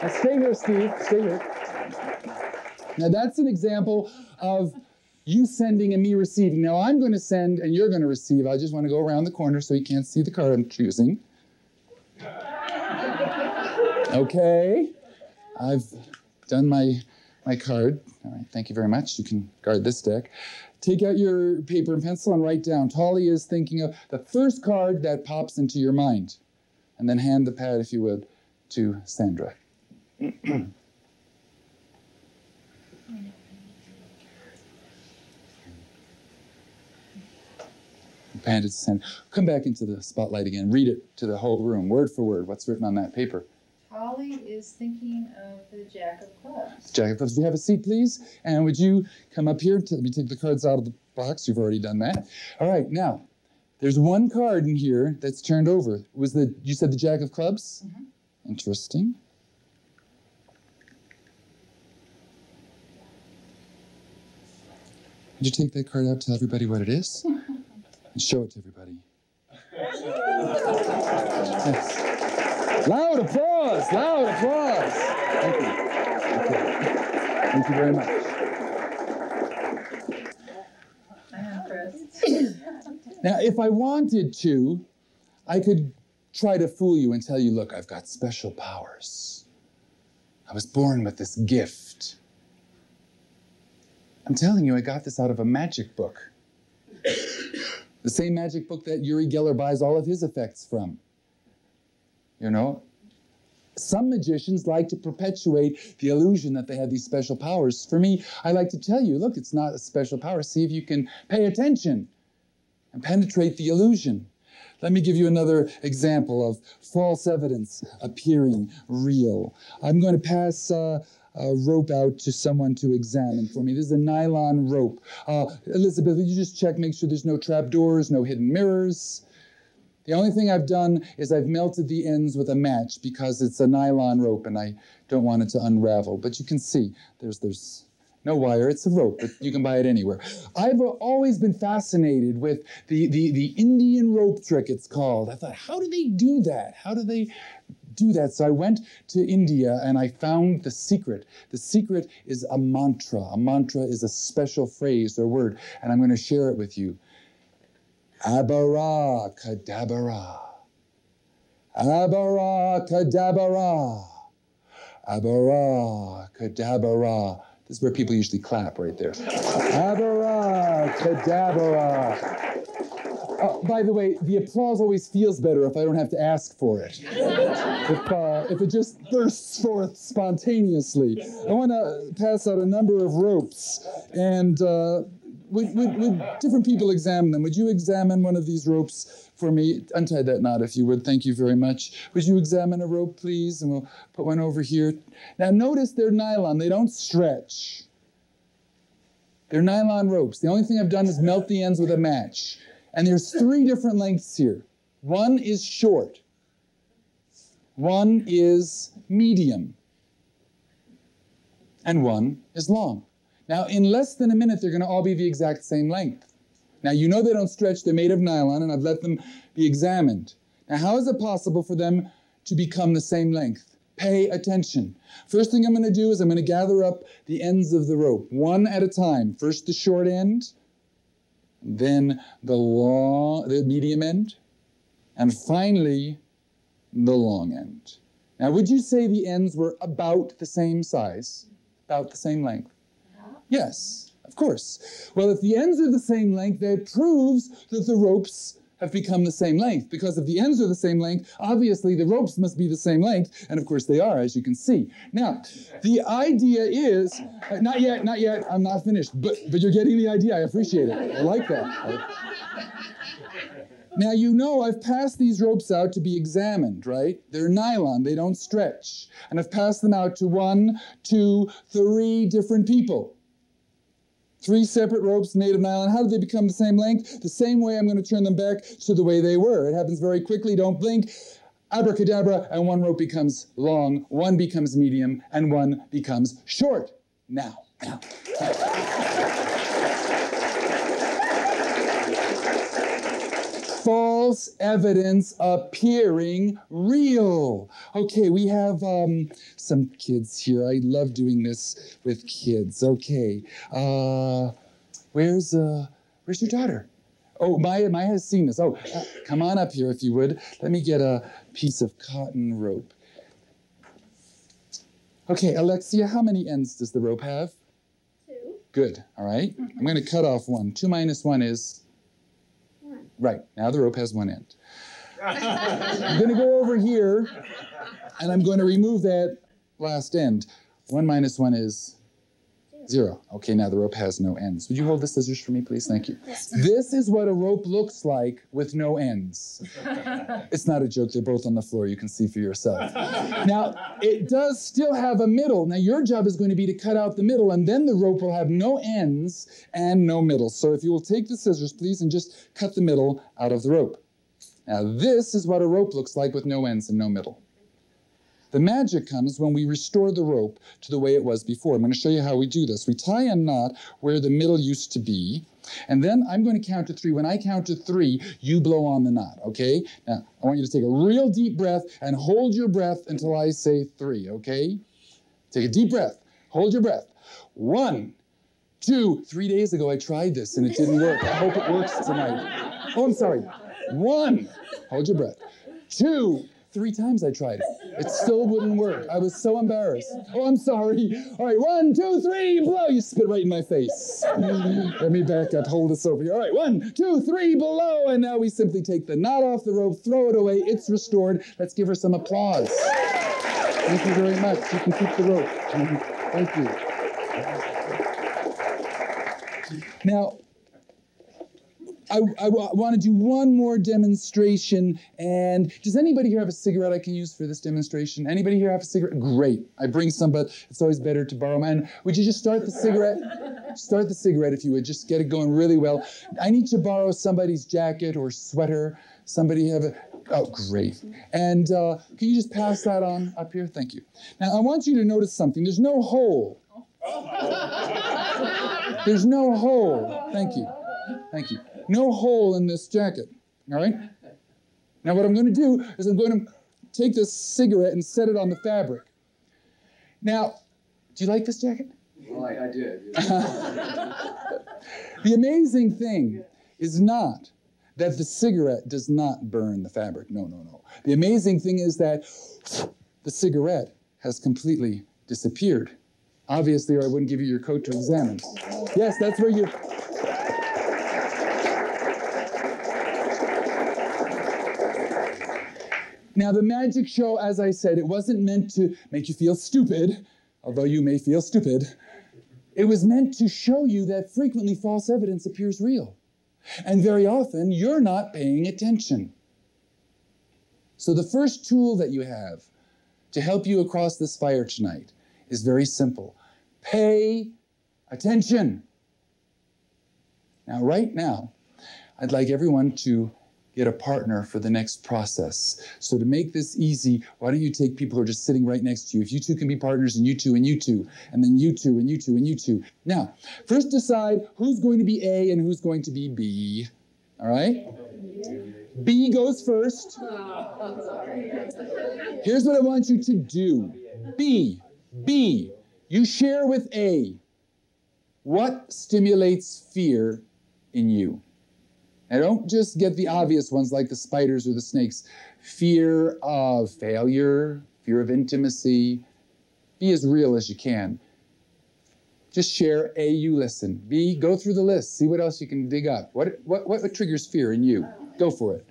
Now stay here, Steve. Stay here. Now that's an example of you sending and me receiving. Now I'm going to send and you're going to receive. I just want to go around the corner so you can't see the card I'm choosing. Okay. I've done my card. All right, thank you very much. You can guard this deck. Take out your paper and pencil and write down. Tolly is thinking of the first card that pops into your mind. And then hand the pad, if you would, to Sandra. Hand it to Sandra. Come back into the spotlight again. Read it to the whole room, word for word, what's written on that paper. Tolly is thinking of the Jack of Clubs. Jack of Clubs, do you have a seat, please? And would you come up here? Let me take the cards out of the box. You've already done that. All right, now, there's one card in here that's turned over. You said the Jack of Clubs? Mm-hmm. Interesting. Would you take that card out, tell everybody what it is? And show it to everybody. Yes. Loud applause! Loud applause! Thank you. Okay. Thank you very much. I'm impressed. Now, if I wanted to, I could try to fool you and tell you, look, I've got special powers. I was born with this gift. I'm telling you, I got this out of a magic book. The same magic book that Uri Geller buys all of his effects from. You know, some magicians like to perpetuate the illusion that they have these special powers. For me, I like to tell you, look, it's not a special power. See if you can pay attention and penetrate the illusion. Let me give you another example of false evidence appearing real. I'm going to pass a rope out to someone to examine for me. This is a nylon rope. Elizabeth, will you just check, make sure there's no trapdoors, no hidden mirrors? The only thing I've done is I've melted the ends with a match because it's a nylon rope and I don't want it to unravel. But you can see there's no wire. It's a rope, but you can buy it anywhere. I've always been fascinated with the Indian rope trick, it's called. I thought, how do they do that? How do they do that? So I went to India and I found the secret. The secret is a mantra. A mantra is a special phrase or word, and I'm going to share it with you. Abracadabra. Abracadabra. Abracadabra. This is where people usually clap right there. Abracadabra. By the way, the applause always feels better if I don't have to ask for it. If it just bursts forth spontaneously. I want to pass out a number of ropes, and would different people examine them? Would you examine one of these ropes for me? Untie that knot if you would. Thank you very much. Would you examine a rope, please? And we'll put one over here. Now notice they're nylon. They don't stretch. They're nylon ropes. The only thing I've done is melt the ends with a match. And there's 3 different lengths here. One is short. One is medium. And one is long. Now, in less than a minute, they're going to all be the exact same length. Now, you know they don't stretch. They're made of nylon, and I've let them be examined. Now, how is it possible for them to become the same length? Pay attention. First thing I'm going to do is I'm going to gather up the ends of the rope, one at a time. First the short end, then the medium end, and finally the long end. Now, would you say the ends were about the same size, about the same length? Yes, of course. Well, if the ends are the same length, that proves that the ropes have become the same length. Because if the ends are the same length, obviously the ropes must be the same length. And of course they are, as you can see. Now, the idea is, not yet, I'm not finished. But you're getting the idea. I appreciate it. I like that. Now, you know I've passed these ropes out to be examined, right? They're nylon. They don't stretch. And I've passed them out to 1, 2, 3 different people. 3 separate ropes made of nylon. How do they become the same length? The same way. I'm going to turn them back to the way they were. It happens very quickly. Don't blink. Abracadabra, and 1 rope becomes long, 1 becomes medium, and 1 becomes short. Now. false evidence appearing real. Okay, we have some kids here. I love doing this with kids. Okay, where's your daughter? Oh, Maya has seen this. Oh, come on up here if you would. Let me get a piece of cotton rope. Okay, Alexia, how many ends does the rope have? 2. Good, all right. I'm going to cut off 1. 2 minus 1 is? 1. Right, now the rope has 1 end. I'm going to go over here, and I'm going to remove that last end. 1 minus 1 is? 0. Okay, now the rope has no ends. Would you hold the scissors for me, please? Thank you. Yes. This is what a rope looks like with no ends. It's not a joke. They're both on the floor. You can see for yourself. Now, it does still have a middle. Now, your job is going to be to cut out the middle, and then the rope will have no ends and no middle. So if you will take the scissors, please, and just cut the middle out of the rope. Now, this is what a rope looks like with no ends and no middle. The magic comes when we restore the rope to the way it was before. I'm going to show you how we do this. We tie a knot where the middle used to be, and then I'm going to count to 3. When I count to 3, you blow on the knot, okay? Now, I want you to take a real deep breath and hold your breath until I say 3, okay? Take a deep breath. Hold your breath. 1, 2. 3 days ago, I tried this, and it didn't work. I hope it works tonight. Oh, I'm sorry. 1. Hold your breath. 2. 3 times I tried it. It still wouldn't work. I was so embarrassed. Oh, I'm sorry. All right, 1, 2, 3, blow. You spit right in my face. Let me back up. Hold this over here. All right, 1, 2, 3, blow. And now we simply take the knot off the rope, throw it away. It's restored. Let's give her some applause. Thank you very much. You can keep the rope. Thank you. Now, I want to do one more demonstration, and does anybody here have a cigarette I can use for this demonstration? Anybody here have a cigarette? Great. I bring some, but it's always better to borrow mine. Would you just start the cigarette? Start the cigarette if you would. Just get it going really well. I need to borrow somebody's jacket or sweater. Somebody have a... Oh, great. And can you just pass that on up here? Thank you. Now, I want you to notice something. There's no hole. There's no hole. Thank you. Thank you. No hole in this jacket, all right? Now what I'm going to do is I'm going to take this cigarette and set it on the fabric. Now, do you like this jacket? Well, I did. The amazing thing is not that the cigarette does not burn the fabric. No, no, no. The amazing thing is that the cigarette has completely disappeared. Obviously, or I wouldn't give you your coat to examine. Yes, that's where you... Now, the magic show, as I said, it wasn't meant to make you feel stupid, although you may feel stupid. It was meant to show you that frequently false evidence appears real. And very often, you're not paying attention. So the first tool that you have to help you across this fire tonight is very simple. Pay attention. Now, right now, I'd like everyone to get a partner for the next process. So to make this easy, why don't you take people who are just sitting right next to you? If you two can be partners, and you two, and you two, and then you two, and you two, and you two. Now, first decide who's going to be A and who's going to be B. All right? B goes first. Here's what I want you to do. B, you share with A. What stimulates fear in you? Now, don't just get the obvious ones like the spiders or the snakes. Fear of failure, fear of intimacy. Be as real as you can. Just share. A, you listen. B, go through the list. See what else you can dig up. What triggers fear in you? Go for it.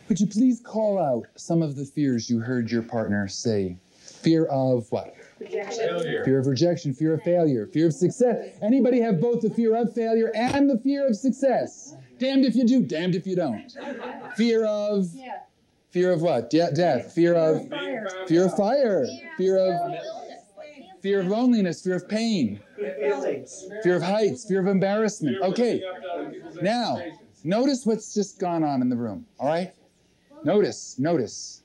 Would you please call out some of the fears you heard your partner say? Fear of what? Rejection. Fear of rejection, fear of failure, fear of success. Anybody have both the fear of failure and the fear of success? Damned if you do, damned if you don't. Fear of? Yeah. Fear of what? Death. Fear of? Fire. Fear of fire. Fear of loneliness, fear of pain. Fear of heights, fear of embarrassment. Okay. Now, notice what's just gone on in the room, all right? Notice.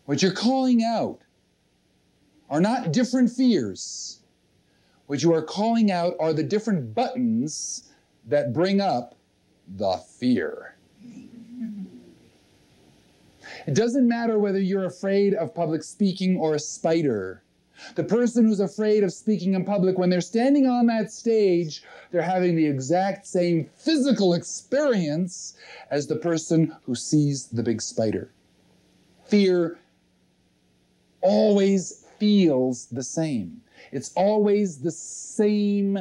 What you're calling out are not different fears. What you are calling out are the different buttons that bring up the fear. It doesn't matter whether you're afraid of public speaking or a spider. The person who's afraid of speaking in public, when they're standing on that stage, they're having the exact same physical experience as the person who sees the big spider. Fear always feels the same. It's always the same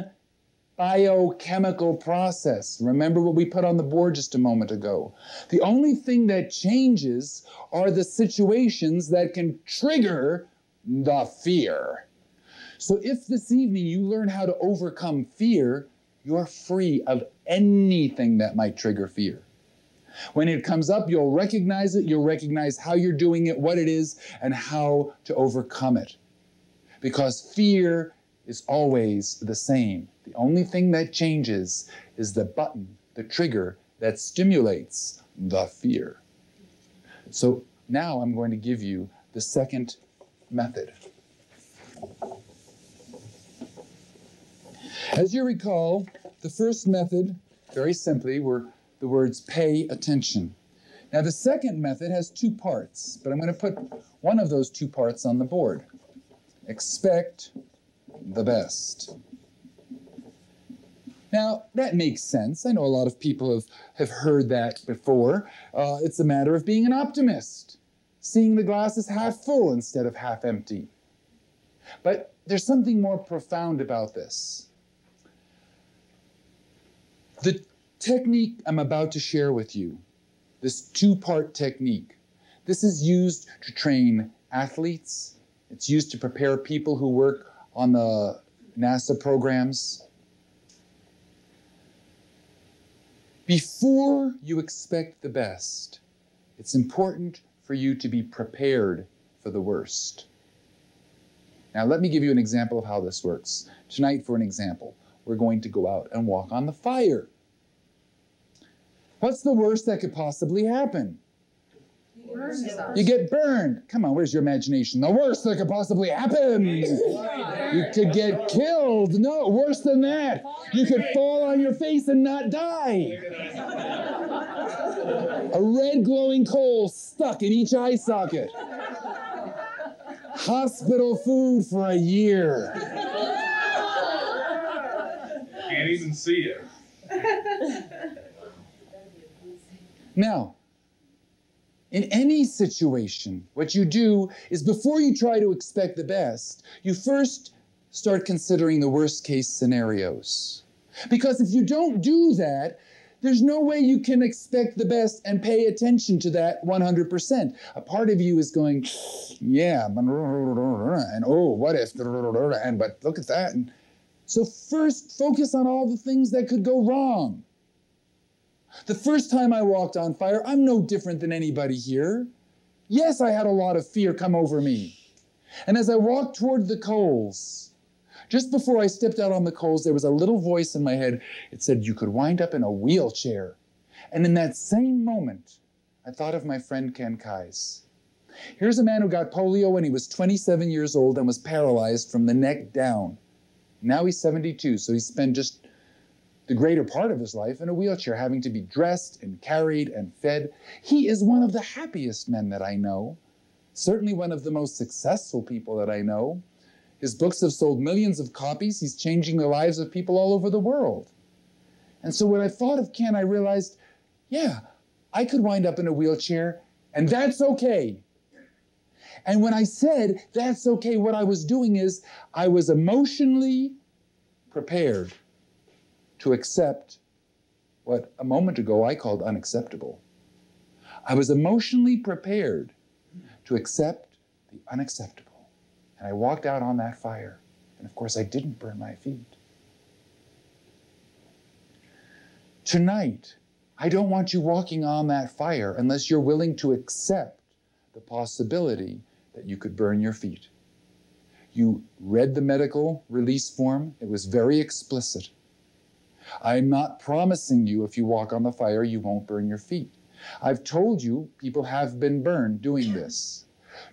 biochemical process. Remember what we put on the board just a moment ago. The only thing that changes are the situations that can trigger the fear. So if this evening you learn how to overcome fear, you're free of anything that might trigger fear. When it comes up, you'll recognize it, you'll recognize how you're doing it, what it is, and how to overcome it. Because fear is always the same. The only thing that changes is the button, the trigger that stimulates the fear. So now I'm going to give you the second method. As you recall, the first method, very simply, were the words pay attention. Now the second method has two parts, but I'm going to put one of those two parts on the board. Expect the best. Now, that makes sense. I know a lot of people have heard that before. It's a matter of being an optimist, seeing the glass as half full instead of half empty. But there's something more profound about this. The technique I'm about to share with you, this two-part technique, this is used to train athletes. It's used to prepare people who work on the NASA programs. Before you expect the best, it's important for you to be prepared for the worst. Now, let me give you an example of how this works. Tonight, for an example, we're going to go out and walk on the fire. What's the worst that could possibly happen? You get burned. Come on, where's your imagination? The worst that could possibly happen. You could get killed. No, worse than that. You could fall on your face and not die. A red glowing coal stuck in each eye socket. Hospital food for a year. Can't even see it. Now, in any situation, what you do is before you try to expect the best, you first start considering the worst case scenarios. Because if you don't do that, there's no way you can expect the best and pay attention to that 100%. A part of you is going, yeah, and oh, what if, and but look at that. And so first, focus on all the things that could go wrong. The first time I walked on fire, I'm no different than anybody here. Yes, I had a lot of fear come over me. And as I walked toward the coals, just before I stepped out on the coals, there was a little voice in my head. It said, you could wind up in a wheelchair. And in that same moment, I thought of my friend Ken Kais. Here's a man who got polio when he was 27 years old and was paralyzed from the neck down. Now he's 72, so he spent just the greater part of his life in a wheelchair, having to be dressed and carried and fed. He is one of the happiest men that I know, certainly one of the most successful people that I know. His books have sold millions of copies. He's changing the lives of people all over the world. And so when I thought of Ken, I realized, yeah, I could wind up in a wheelchair, and that's okay. And when I said that's okay, what I was doing is I was emotionally prepared to accept what a moment ago I called unacceptable. I was emotionally prepared to accept the unacceptable. And I walked out on that fire. And of course, I didn't burn my feet. Tonight, I don't want you walking on that fire unless you're willing to accept the possibility that you could burn your feet. You read the medical release form. It was very explicit. I'm not promising you if you walk on the fire, you won't burn your feet. I've told you people have been burned doing this.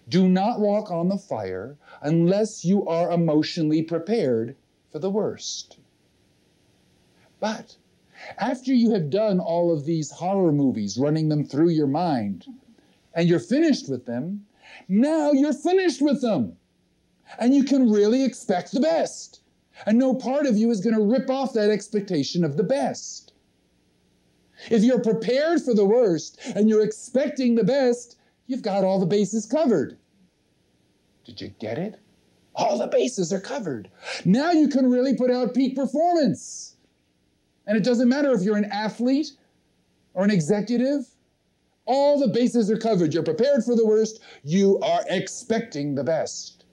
Do not walk on the fire unless you are emotionally prepared for the worst. But after you have done all of these horror movies, running them through your mind, and you're finished with them, now you're finished with them. And you can really expect the best. And no part of you is going to rip off that expectation of the best. If you're prepared for the worst and you're expecting the best, you've got all the bases covered. Did you get it? All the bases are covered. Now you can really put out peak performance. And it doesn't matter if you're an athlete or an executive. All the bases are covered. You're prepared for the worst. You are expecting the best.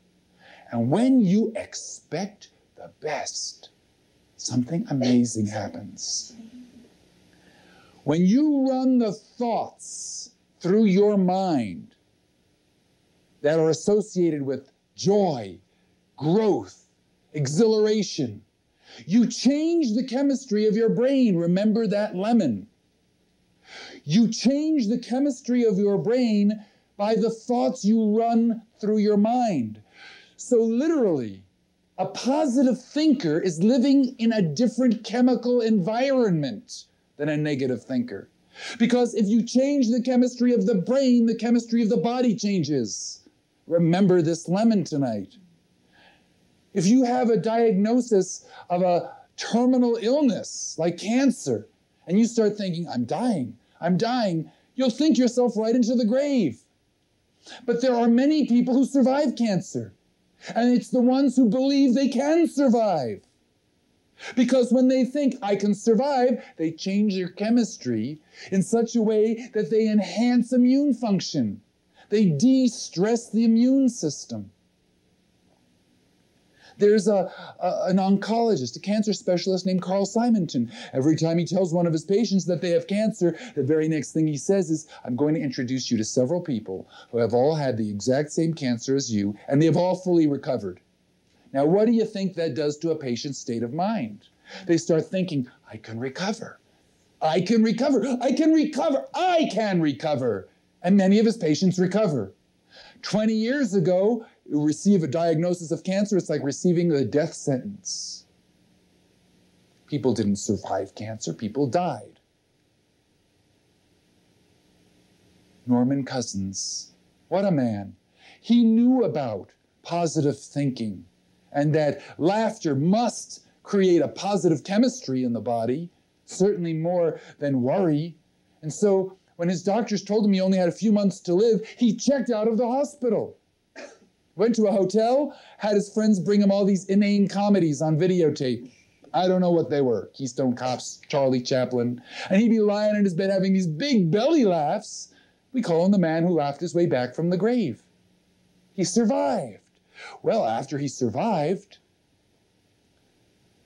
And when you expect the best, something amazing happens. When you run the thoughts through your mind that are associated with joy, growth, exhilaration, you change the chemistry of your brain. Remember that lemon. You change the chemistry of your brain by the thoughts you run through your mind. So literally, a positive thinker is living in a different chemical environment than a negative thinker. Because if you change the chemistry of the brain, the chemistry of the body changes. Remember this lemon tonight. If you have a diagnosis of a terminal illness like cancer, and you start thinking, I'm dying, you'll think yourself right into the grave. But there are many people who survive cancer, and it's the ones who believe they can survive. Because when they think, I can survive, they change their chemistry in such a way that they enhance immune function. They de-stress the immune system. There's an oncologist, a cancer specialist named Carl Simonton. Every time he tells one of his patients that they have cancer, the very next thing he says is, I'm going to introduce you to several people who have all had the exact same cancer as you, and they have all fully recovered. Now, what do you think that does to a patient's state of mind? They start thinking, I can recover. I can recover. I can recover. I can recover. And many of his patients recover. 20 years ago, you receive a diagnosis of cancer, it's like receiving a death sentence. People didn't survive cancer, people died. Norman Cousins, what a man. He knew about positive thinking and that laughter must create a positive chemistry in the body, certainly more than worry. And so when his doctors told him he only had a few months to live, he checked out of the hospital. Went to a hotel, had his friends bring him all these inane comedies on videotape. I don't know what they were. Keystone Cops, Charlie Chaplin. And he'd be lying in his bed having these big belly laughs. We call him the man who laughed his way back from the grave. He survived. Well, after he survived,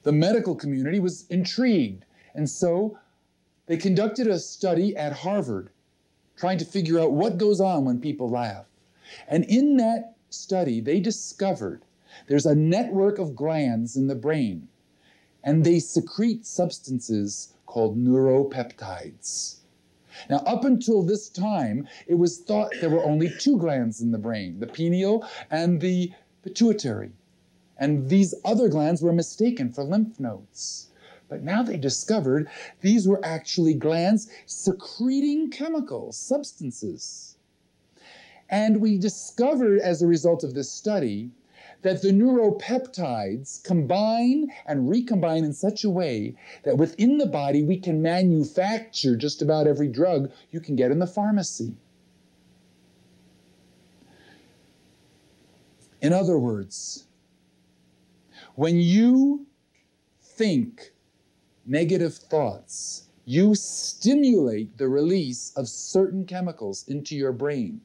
the medical community was intrigued. And so they conducted a study at Harvard trying to figure out what goes on when people laugh. And in that study, they discovered there's a network of glands in the brain, and they secrete substances called neuropeptides. Now, up until this time, it was thought there were only two glands in the brain, the pineal and the pituitary. And these other glands were mistaken for lymph nodes. But now they discovered these were actually glands secreting chemicals, substances. And we discovered as a result of this study that the neuropeptides combine and recombine in such a way that within the body we can manufacture just about every drug you can get in the pharmacy. In other words, when you think negative thoughts, you stimulate the release of certain chemicals into your brain.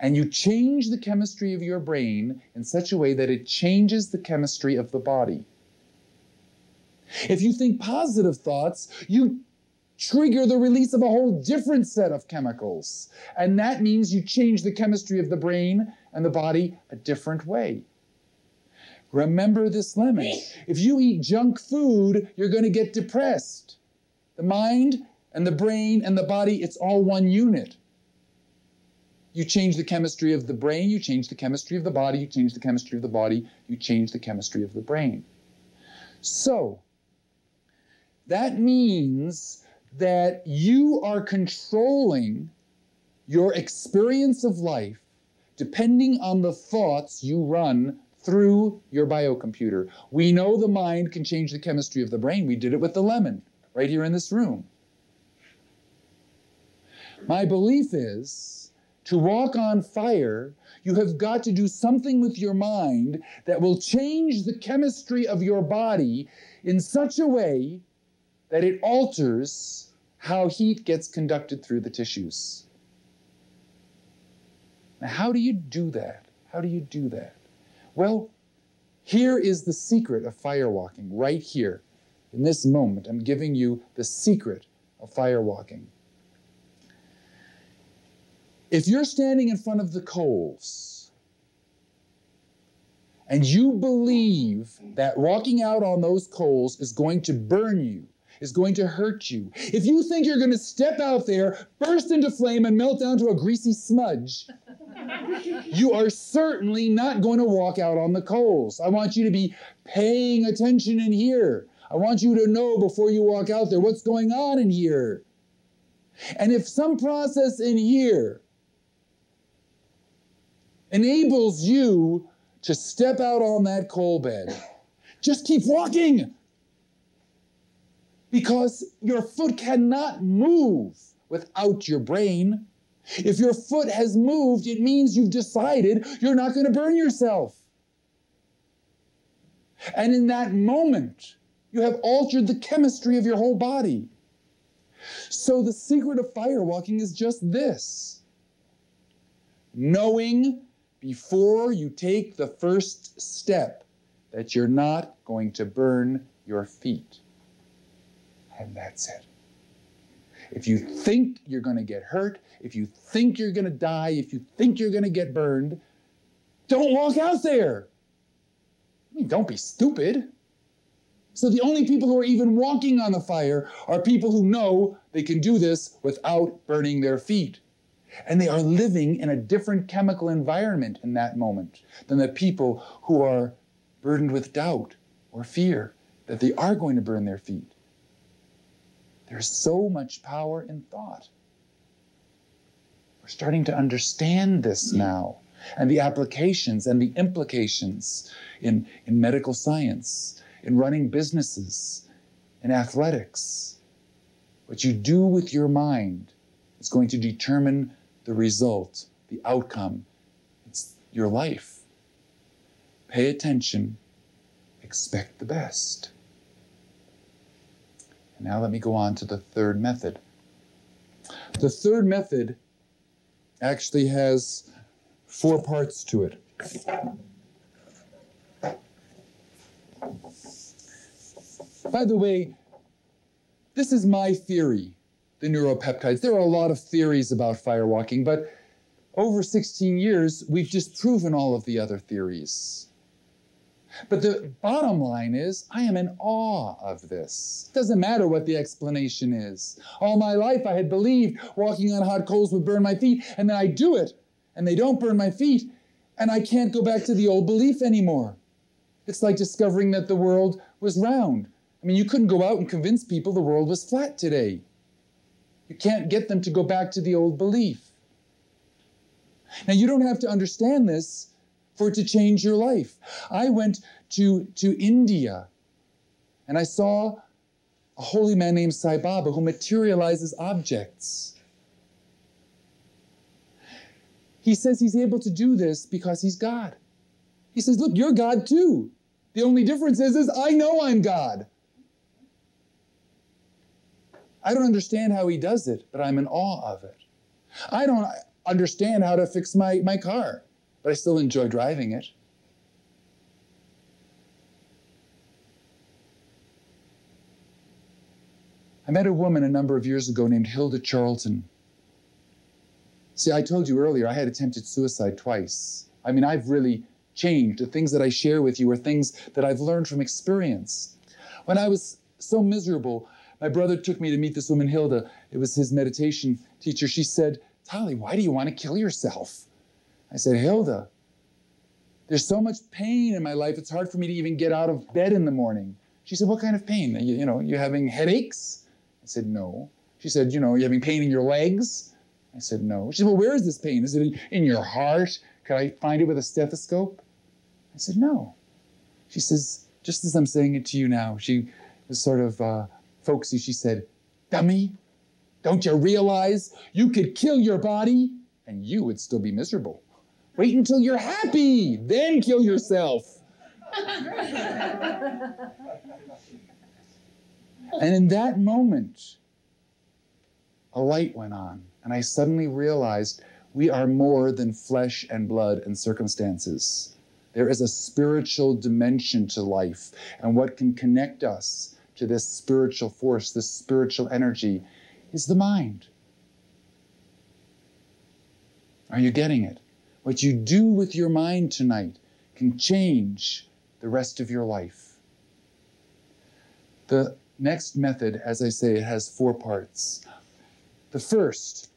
And you change the chemistry of your brain in such a way that it changes the chemistry of the body. If you think positive thoughts, you trigger the release of a whole different set of chemicals. And that means you change the chemistry of the brain and the body a different way. Remember this lemon. If you eat junk food, you're going to get depressed. The mind and the brain and the body, it's all one unit. you change the chemistry of the brain, you change the chemistry of the body, you change the chemistry of the body, you change the chemistry of the brain. So, that means that you are controlling your experience of life depending on the thoughts you run through your biocomputer. We know the mind can change the chemistry of the brain. We did it with the lemon right here in this room. My belief is, to walk on fire, you have got to do something with your mind that will change the chemistry of your body in such a way that it alters how heat gets conducted through the tissues. Now, how do you do that? How do you do that? Well, here is the secret of firewalking, right here. In this moment, I'm giving you the secret of firewalking. If you're standing in front of the coals and you believe that walking out on those coals is going to burn you, is going to hurt you, if you think you're going to step out there, burst into flame, and melt down to a greasy smudge, you are certainly not going to walk out on the coals. I want you to be paying attention in here. I want you to know before you walk out there what's going on in here. And if some process in here enables you to step out on that coal bed, just keep walking. Because your foot cannot move without your brain. If your foot has moved, it means you've decided you're not going to burn yourself. And in that moment, you have altered the chemistry of your whole body. So the secret of firewalking is just this: knowing before you take the first step that you're not going to burn your feet. And that's it. If you think you're going to get hurt, if you think you're going to die, if you think you're going to get burned, don't walk out there. I mean, don't be stupid. So the only people who are even walking on the fire are people who know they can do this without burning their feet. And they are living in a different chemical environment in that moment than the people who are burdened with doubt or fear that they are going to burn their feet. There's so much power in thought. We're starting to understand this now, and the applications and the implications in medical science, in running businesses, in athletics. What you do with your mind is going to determine the result, the outcome. It's your life. Pay attention, expect the best. And now let me go on to the third method. The third method actually has 4 parts to it. By the way, this is my theory, the neuropeptides. There are a lot of theories about firewalking, but over 16 years, we've disproven all of the other theories. But the bottom line is, I am in awe of this. It doesn't matter what the explanation is. All my life I had believed walking on hot coals would burn my feet, and then I do it, and they don't burn my feet, and I can't go back to the old belief anymore. It's like discovering that the world was round. I mean, you couldn't go out and convince people the world was flat today. You can't get them to go back to the old belief. Now, you don't have to understand this for it to change your life. I went to India, and I saw a holy man named Sai Baba who materializes objects. He says he's able to do this because he's God. He says, look, you're God too. The only difference is I know I'm God. I don't understand how he does it, but I'm in awe of it. I don't understand how to fix my car, but I still enjoy driving it. I met a woman a number of years ago named Hilda Charlton. See, I told you earlier I had attempted suicide twice. I mean, I've really changed. The things that I share with you are things that I've learned from experience. When I was so miserable, my brother took me to meet this woman, Hilda. It was his meditation teacher. She said, Tolly, why do you want to kill yourself? I said, Hilda, there's so much pain in my life, it's hard for me to even get out of bed in the morning. She said, what kind of pain? You having headaches? I said, no. She said, you having pain in your legs? I said, no. She said, well, where is this pain? Is it in your heart? Could I find it with a stethoscope? I said, no. She says, just as I'm saying it to you now, she was sort of folksy. She said, dummy, don't you realize you could kill your body and you would still be miserable? Wait until you're happy, then kill yourself. And in that moment, a light went on, and I suddenly realized we are more than flesh and blood and circumstances. There is a spiritual dimension to life, and what can connect us to this spiritual force, this spiritual energy, is the mind. Are you getting it? What you do with your mind tonight can change the rest of your life. The next method, as I say, it has 4 parts. The first,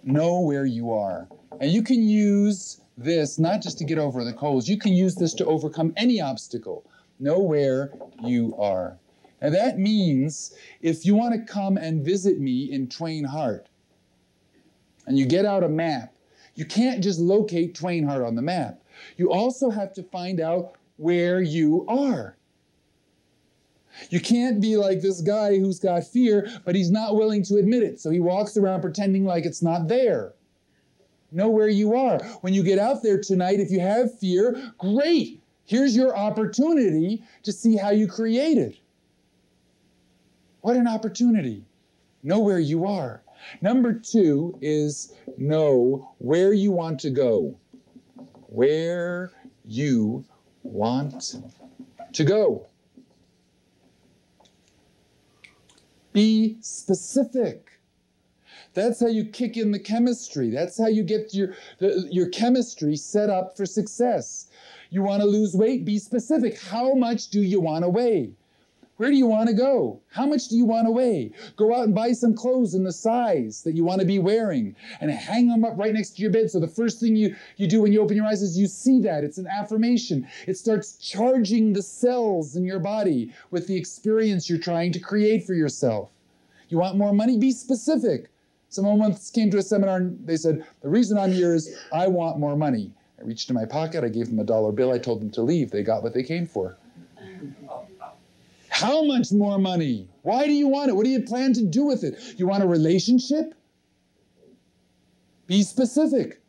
know where you are. And you can use this not just to get over the colds, you can use this to overcome any obstacle. Know where you are. And that means if you want to come and visit me in Twain Harte, and you get out a map, you can't just locate Twain Harte on the map. You also have to find out where you are. You can't be like this guy who's got fear, but he's not willing to admit it. So he walks around pretending like it's not there. Know where you are. When you get out there tonight, if you have fear, great. Here's your opportunity to see how you create it. What an opportunity. Know where you are. Number 2 is know where you want to go. Where you want to go. Be specific. That's how you kick in the chemistry. That's how you get your chemistry set up for success. You want to lose weight? Be specific. How much do you want to weigh? Where do you want to go? How much do you want to weigh? Go out and buy some clothes in the size that you want to be wearing and hang them up right next to your bed. So the first thing you do when you open your eyes is you see that. It's an affirmation. It starts charging the cells in your body with the experience you're trying to create for yourself. You want more money? Be specific. Someone once came to a seminar and they said, the reason I'm here is I want more money. I reached in my pocket. I gave them a $1 bill. I told them to leave. They got what they came for. How much more money? Why do you want it? What do you plan to do with it? You want a relationship? Be specific.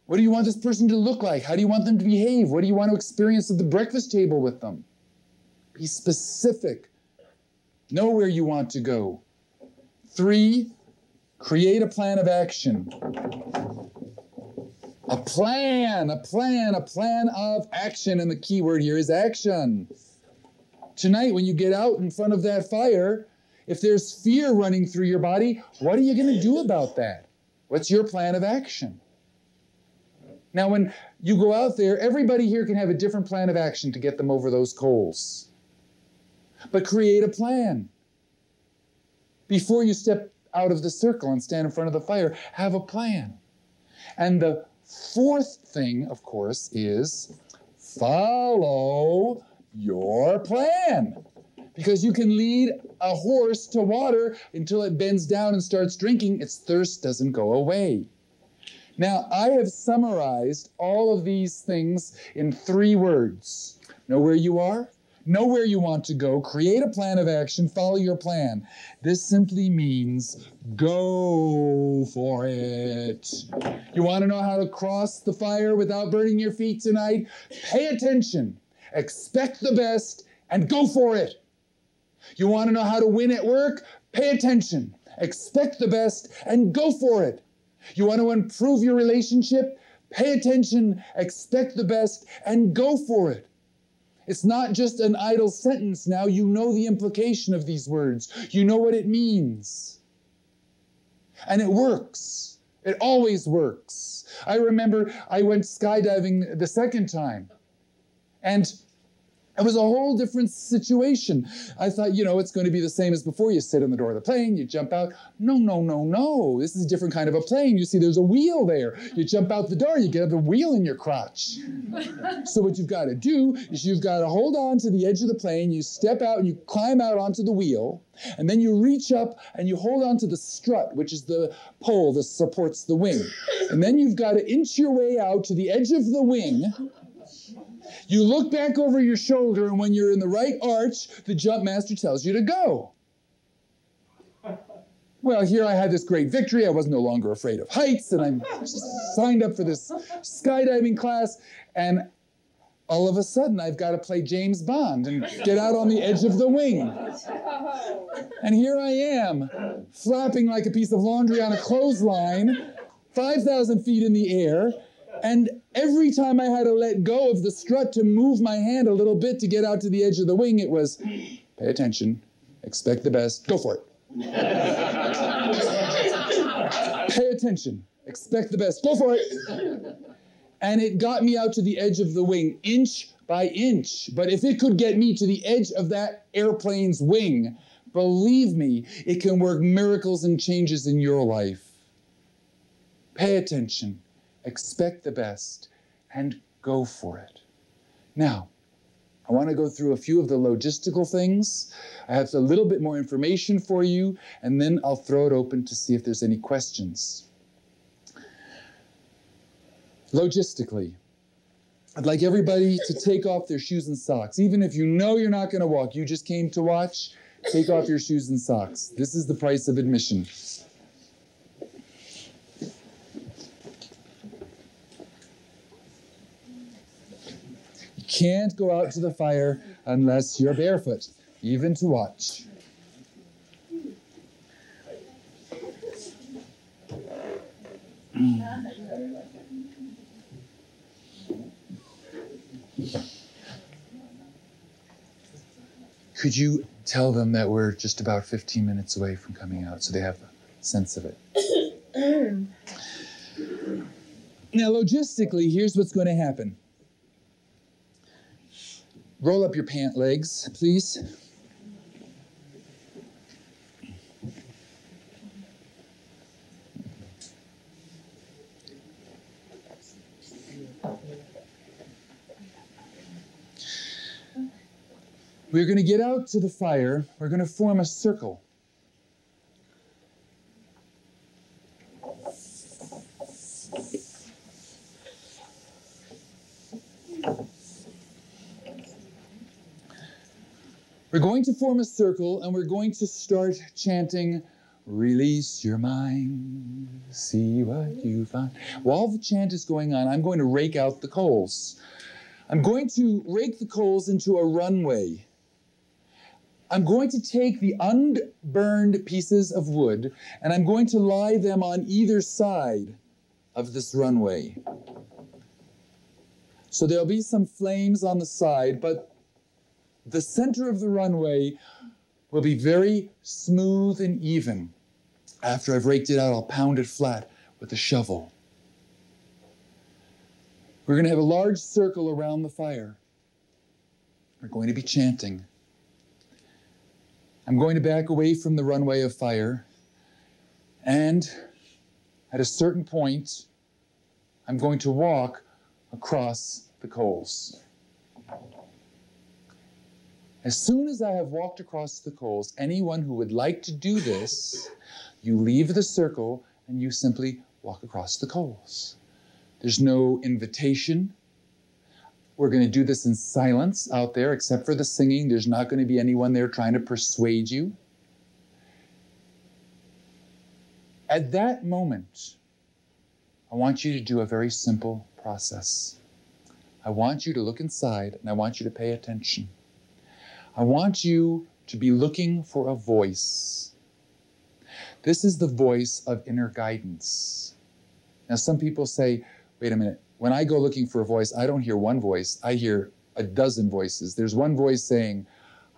What do you want this person to look like? How do you want them to behave? What do you want to experience at the breakfast table with them? Be specific. Know where you want to go. 3, create a plan of action. A plan of action. And the key word here is action. Tonight, when you get out in front of that fire, if there's fear running through your body, what are you going to do about that? What's your plan of action? Now, when you go out there, everybody here can have a different plan of action to get them over those coals. But create a plan. Before you step out of the circle and stand in front of the fire, have a plan. And the 4th thing, of course, is follow your plan. Because you can lead a horse to water until it bends down and starts drinking, its thirst doesn't go away. Now, I have summarized all of these things in 3 words. Know where you are, know where you want to go, create a plan of action, follow your plan. This simply means go for it. You want to know how to cross the fire without burning your feet tonight? Pay attention. Expect the best and go for it. You want to know how to win at work? Pay attention. Expect the best and go for it. You want to improve your relationship? Pay attention, expect the best, and go for it. It's not just an idle sentence now. You know the implication of these words. You know what it means. And it works. It always works. I remember I went skydiving the 2nd time. And It was a whole different situation. I thought, you know, it's going to be the same as before. You sit on the door of the plane, you jump out. No, no, no, no. This is a different kind of a plane. You see, there's a wheel there. You jump out the door, you get the wheel in your crotch. So what you've got to do is you've got to hold on to the edge of the plane, you step out and you climb out onto the wheel, and then you reach up and you hold on to the strut, which is the pole that supports the wing. And then you've got to inch your way out to the edge of the wing. You look back over your shoulder, and when you're in the right arch, the jump master tells you to go. Well, here I had this great victory. I was no longer afraid of heights, and I signed up for this skydiving class, and all of a sudden, I've got to play James Bond and get out on the edge of the wing. And here I am, flapping like a piece of laundry on a clothesline, 5,000 feet in the air, and every time I had to let go of the strut to move my hand a little bit to get out to the edge of the wing, it was, pay attention, expect the best, go for it. Pay attention, expect the best, go for it. And it got me out to the edge of the wing, inch by inch. But if it could get me to the edge of that airplane's wing, believe me, it can work miracles and changes in your life. Pay attention. Expect the best, and go for it. Now, I want to go through a few of the logistical things. I have a little bit more information for you, and then I'll throw it open to see if there's any questions. Logistically, I'd like everybody to take off their shoes and socks. Even if you know you're not going to walk, you just came to watch, take off your shoes and socks. This is the price of admission. Can't go out to the fire unless you're barefoot, even to watch. Could you tell them that we're just about 15 minutes away from coming out so they have a sense of it? Now, logistically, here's what's going to happen. Roll up your pant legs, please. We're going to get out to the fire. We're going to form a circle. We're going to form a circle, and we're going to start chanting, "Release your mind, see what you find." While the chant is going on, I'm going to rake out the coals. I'm going to rake the coals into a runway. I'm going to take the unburned pieces of wood, and I'm going to lie them on either side of this runway. So there'll be some flames on the side, but the center of the runway will be very smooth and even. After I've raked it out, I'll pound it flat with a shovel. We're going to have a large circle around the fire. We're going to be chanting. I'm going to back away from the runway of fire, and at a certain point, I'm going to walk across the coals. As soon as I have walked across the coals, anyone who would like to do this, you leave the circle and you simply walk across the coals. There's no invitation. We're going to do this in silence out there, except for the singing. There's not going to be anyone there trying to persuade you. At that moment, I want you to do a very simple process. I want you to look inside, and I want you to pay attention. I want you to be looking for a voice. This is the voice of inner guidance. Now, some people say, wait a minute, when I go looking for a voice, I don't hear one voice, I hear a dozen voices. There's one voice saying,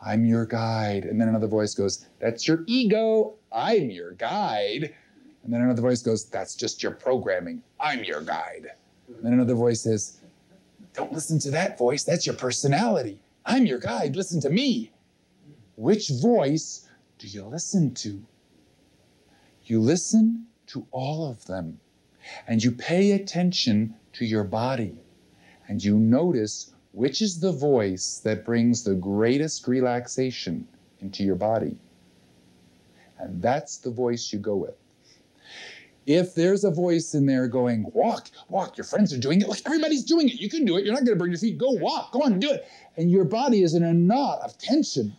I'm your guide. And then another voice goes, that's your ego, I'm your guide. And then another voice goes, that's just your programming, I'm your guide. And then another voice says, don't listen to that voice, that's your personality, I'm your guide. Listen to me. Which voice do you listen to? You listen to all of them, and you pay attention to your body, and you notice which is the voice that brings the greatest relaxation into your body. And that's the voice you go with. If there's a voice in there going, walk, walk, your friends are doing it. Look, everybody's doing it. You can do it. You're not going to burn your feet. Go walk. Go on, do it. And your body is in a knot of tension.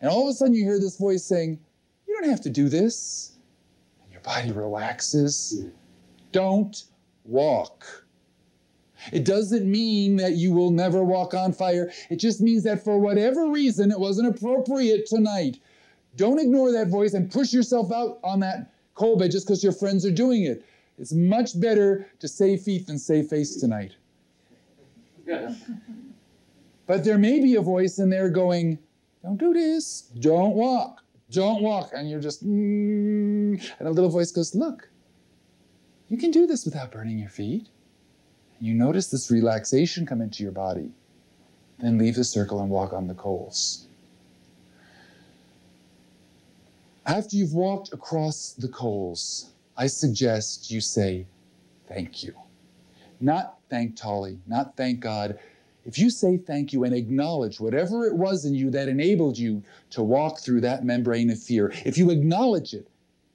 And all of a sudden you hear this voice saying, you don't have to do this. And your body relaxes. Don't walk. It doesn't mean that you will never walk on fire. It just means that for whatever reason, it wasn't appropriate tonight. Don't ignore that voice and push yourself out on that coal bed just because your friends are doing it. It's much better to save feet than save face tonight. But there may be a voice in there going, don't do this, don't walk, don't walk. And you're just, and a little voice goes, look, you can do this without burning your feet. And you notice this relaxation come into your body. Then leave the circle and walk on the coals. After you've walked across the coals, I suggest you say, thank you. Not thank Tolly, not thank God. If you say thank you and acknowledge whatever it was in you that enabled you to walk through that membrane of fear, if you acknowledge it,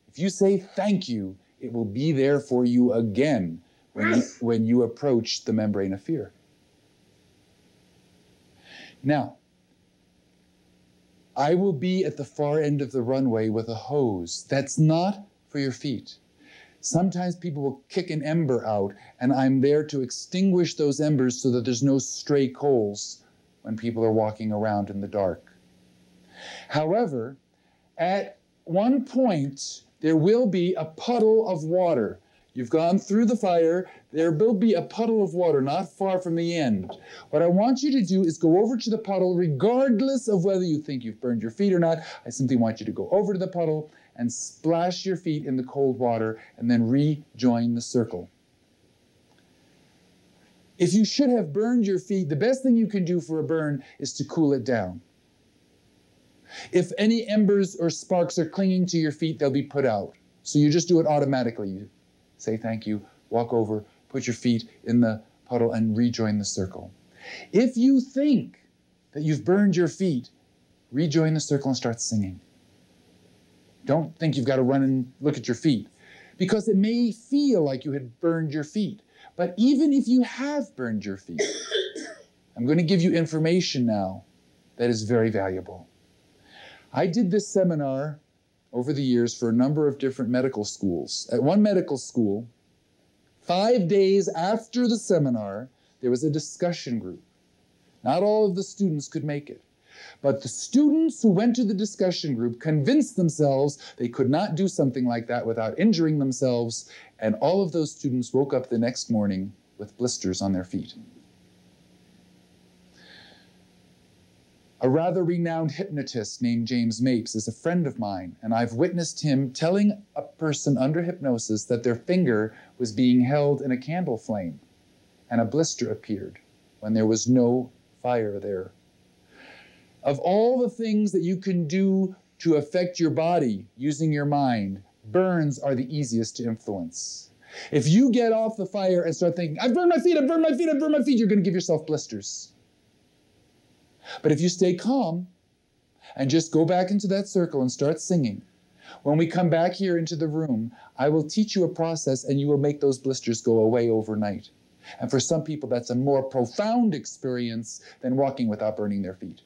if you say thank you, it will be there for you again when you approach the membrane of fear. Now, I will be at the far end of the runway with a hose. That's not for your feet. Sometimes people will kick an ember out, and I'm there to extinguish those embers so that there's no stray coals when people are walking around in the dark. However, at one point, there will be a puddle of water. You've gone through the fire. There will be a puddle of water not far from the end. What I want you to do is go over to the puddle, regardless of whether you think you've burned your feet or not. I simply want you to go over to the puddle and splash your feet in the cold water and then rejoin the circle. If you should have burned your feet, the best thing you can do for a burn is to cool it down. If any embers or sparks are clinging to your feet, they'll be put out. So you just do it automatically. You say thank you, walk over, put your feet in the puddle and rejoin the circle. If you think that you've burned your feet, rejoin the circle and start singing. Don't think you've got to run and look at your feet, because it may feel like you had burned your feet. But even if you have burned your feet, I'm going to give you information now that is very valuable. I did this seminar over the years for a number of different medical schools. At one medical school, 5 days after the seminar, there was a discussion group. Not all of the students could make it. But the students who went to the discussion group convinced themselves they could not do something like that without injuring themselves, and all of those students woke up the next morning with blisters on their feet. A rather renowned hypnotist named James Mapes is a friend of mine, and I've witnessed him telling a person under hypnosis that their finger was being held in a candle flame, and a blister appeared when there was no fire there. Of all the things that you can do to affect your body using your mind, burns are the easiest to influence. If you get off the fire and start thinking, I've burned my feet, I've burned my feet, I've burned my feet, you're going to give yourself blisters. But if you stay calm and just go back into that circle and start singing, when we come back here into the room, I will teach you a process and you will make those blisters go away overnight. And for some people, that's a more profound experience than walking without burning their feet.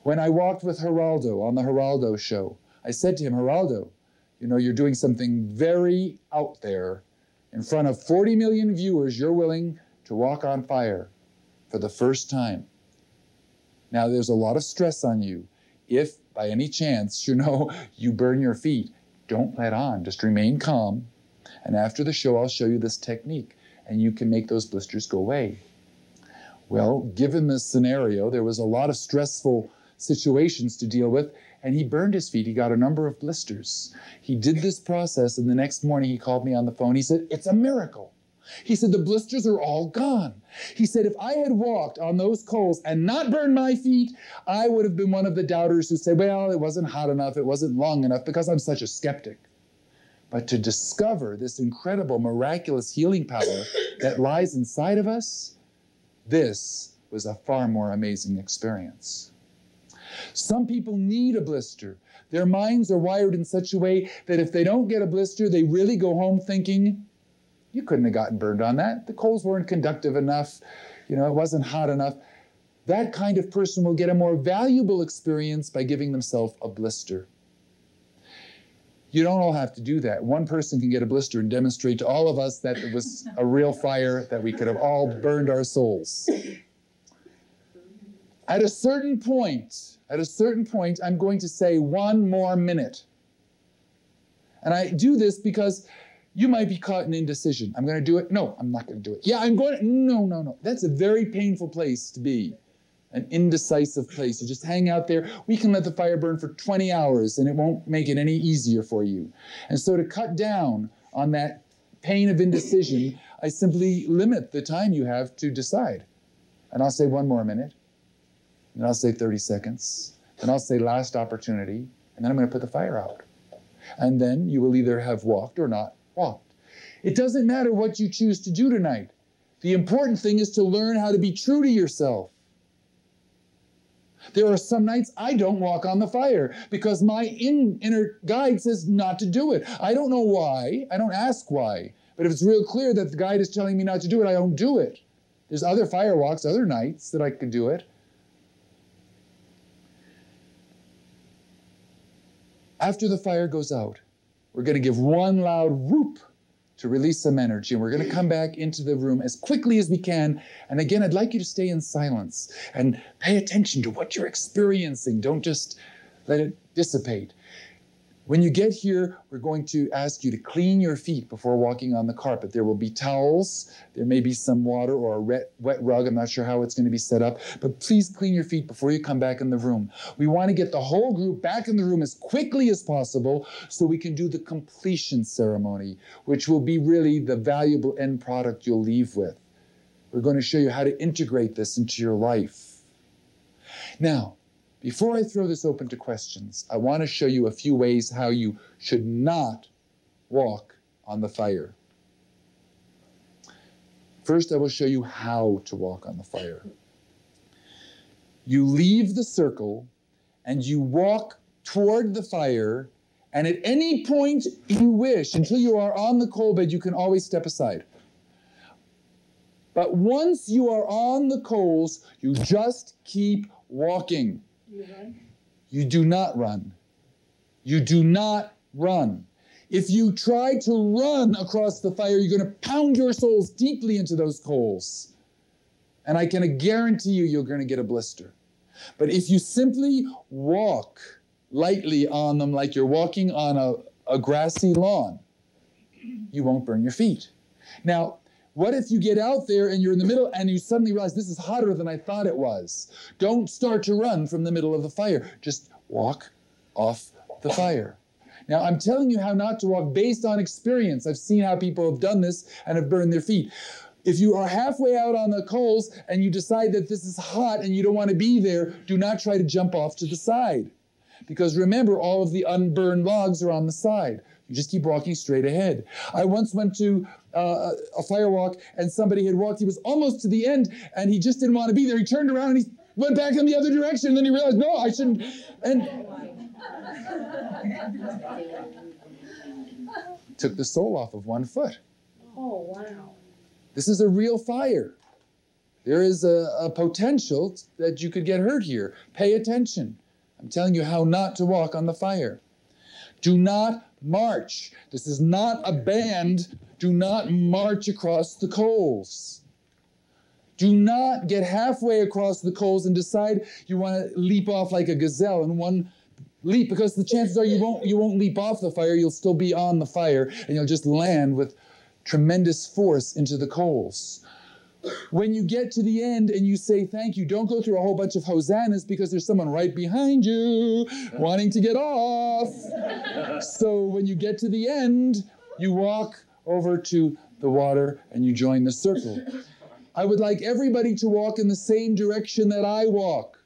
When I walked with Geraldo on the Geraldo show, I said to him, Geraldo, you know, you're doing something very out there. In front of 40 million viewers, you're willing to walk on fire for the first time. Now, there's a lot of stress on you. If, by any chance, you know, you burn your feet, don't let on. Just remain calm. And after the show, I'll show you this technique, and you can make those blisters go away. Well, given this scenario, there was a lot of stressful situations to deal with, and he burned his feet. He got a number of blisters. He did this process, and the next morning he called me on the phone. He said, it's a miracle. He said, the blisters are all gone. He said, if I had walked on those coals and not burned my feet, I would have been one of the doubters who say, well, it wasn't hot enough, it wasn't long enough, because I'm such a skeptic. But to discover this incredible, miraculous healing power that lies inside of us, this was a far more amazing experience. Some people need a blister. Their minds are wired in such a way that if they don't get a blister, they really go home thinking, you couldn't have gotten burned on that. The coals weren't conductive enough. You know, it wasn't hot enough. That kind of person will get a more valuable experience by giving themselves a blister. You don't all have to do that. One person can get a blister and demonstrate to all of us that it was a real fire, that we could have all burned our souls. At a certain point, I'm going to say 1 more minute. And I do this because you might be caught in indecision. I'm going to do it. No, I'm not going to do it. Yeah, I'm going to. No. That's a very painful place to be. An indecisive place. You just hang out there. We can let the fire burn for 20 hours and it won't make it any easier for you. And so to cut down on that pain of indecision, I simply limit the time you have to decide. And I'll say 1 more minute. And I'll say 30 seconds. And I'll say last opportunity. And then I'm going to put the fire out. And then you will either have walked or not walked. It doesn't matter what you choose to do tonight. The important thing is to learn how to be true to yourself. There are some nights I don't walk on the fire because my inner guide says not to do it. I don't know why. I don't ask why. But if it's real clear that the guide is telling me not to do it, I don't do it. There's other fire walks, other nights that I could do it. After the fire goes out, we're going to give 1 loud whoop to release some energy, and we're going to come back into the room as quickly as we can. And again, I'd like you to stay in silence and pay attention to what you're experiencing. Don't just let it dissipate. When you get here, we're going to ask you to clean your feet before walking on the carpet. There will be towels. There may be some water or a wet rug. I'm not sure how it's going to be set up. But please clean your feet before you come back in the room. We want to get the whole group back in the room as quickly as possible so we can do the completion ceremony, which will be really the valuable end product you'll leave with. We're going to show you how to integrate this into your life. Now, before I throw this open to questions, I want to show you a few ways how you should not walk on the fire. First, I will show you how to walk on the fire. You leave the circle and you walk toward the fire, and at any point you wish, until you are on the coal bed, you can always step aside. But once you are on the coals, you just keep walking. You run? You do not run. You do not run. If you try to run across the fire, you're going to pound your souls deeply into those coals. And I can guarantee you, you're going to get a blister. But if you simply walk lightly on them like you're walking on a grassy lawn, you won't burn your feet. Now, what if you get out there and you're in the middle and you suddenly realize this is hotter than I thought it was? Don't start to run from the middle of the fire. Just walk off the fire. Now, I'm telling you how not to walk based on experience. I've seen how people have done this and have burned their feet. If you are halfway out on the coals and you decide that this is hot and you don't want to be there, do not try to jump off to the side. Because remember, all of the unburned logs are on the side. You just keep walking straight ahead. I once went to a firewalk and somebody had walked. He was almost to the end and he just didn't want to be there. He turned around and he went back in the other direction. And then he realized, no, I shouldn't. And took the sole off of 1 foot. Oh, wow. This is a real fire. There is a potential that you could get hurt here. Pay attention. I'm telling you how not to walk on the fire. Do not march. This is not a band. Do not march across the coals. Do not get halfway across the coals and decide you want to leap off like a gazelle in one leap, because the chances are you won't leap off the fire. You'll still be on the fire and you'll just land with tremendous force into the coals. When you get to the end and you say thank you, don't go through a whole bunch of hosannas because there's someone right behind you wanting to get off. So when you get to the end, you walk over to the water and you join the circle. I would like everybody to walk in the same direction that I walk.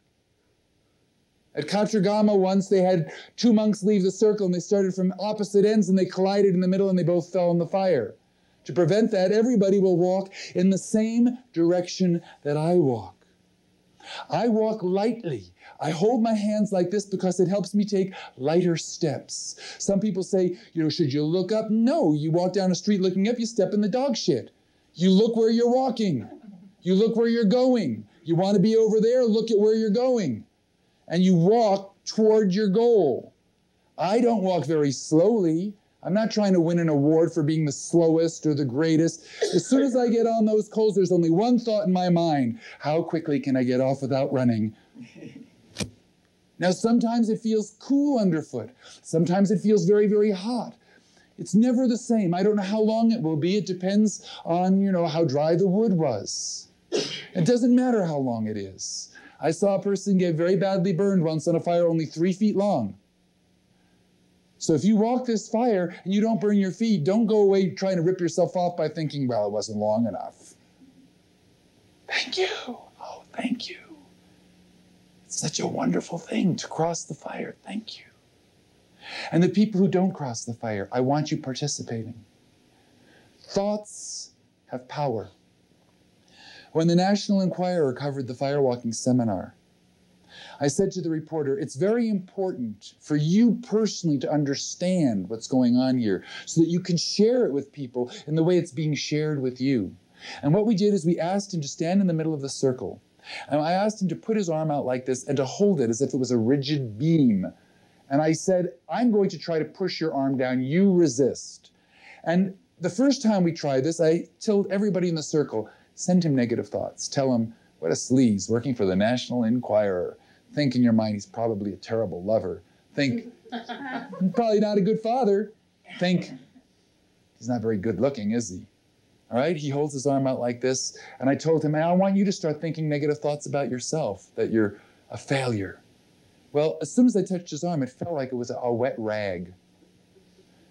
At Katragama once, they had two monks leave the circle and they started from opposite ends and they collided in the middle and they both fell in the fire. To prevent that, everybody will walk in the same direction that I walk. I walk lightly. I hold my hands like this because it helps me take lighter steps. Some people say, should you look up? No, you walk down a street looking up, you step in the dog shit. You look where you're walking. You look where you're going. You want to be over there, look at where you're going. And you walk toward your goal. I don't walk very slowly. I'm not trying to win an award for being the slowest or the greatest. As soon as I get on those coals, there's only one thought in my mind. How quickly can I get off without running? Now, sometimes it feels cool underfoot. Sometimes it feels very, very hot. It's never the same. I don't know how long it will be. It depends on, how dry the wood was. It doesn't matter how long it is. I saw a person get very badly burned once on a fire only 3 feet long. So if you walk this fire and you don't burn your feet, don't go away trying to rip yourself off by thinking, well, it wasn't long enough. Thank you. Oh, thank you. It's such a wonderful thing to cross the fire. Thank you. And the people who don't cross the fire, I want you participating. Thoughts have power. When the National Enquirer covered the Firewalking Seminar, I said to the reporter, it's very important for you personally to understand what's going on here so that you can share it with people in the way it's being shared with you. And what we did is we asked him to stand in the middle of the circle. And I asked him to put his arm out like this and to hold it as if it was a rigid beam. And I said, I'm going to try to push your arm down. You resist. And the first time we tried this, I told everybody in the circle, send him negative thoughts. Tell him, what a sleaze, working for the National Enquirer. Think in your mind he's probably a terrible lover. Think, probably not a good father. Think, he's not very good looking, is he? All right, he holds his arm out like this. And I told him, I want you to start thinking negative thoughts about yourself, that you're a failure. Well, as soon as I touched his arm, it felt like it was a wet rag.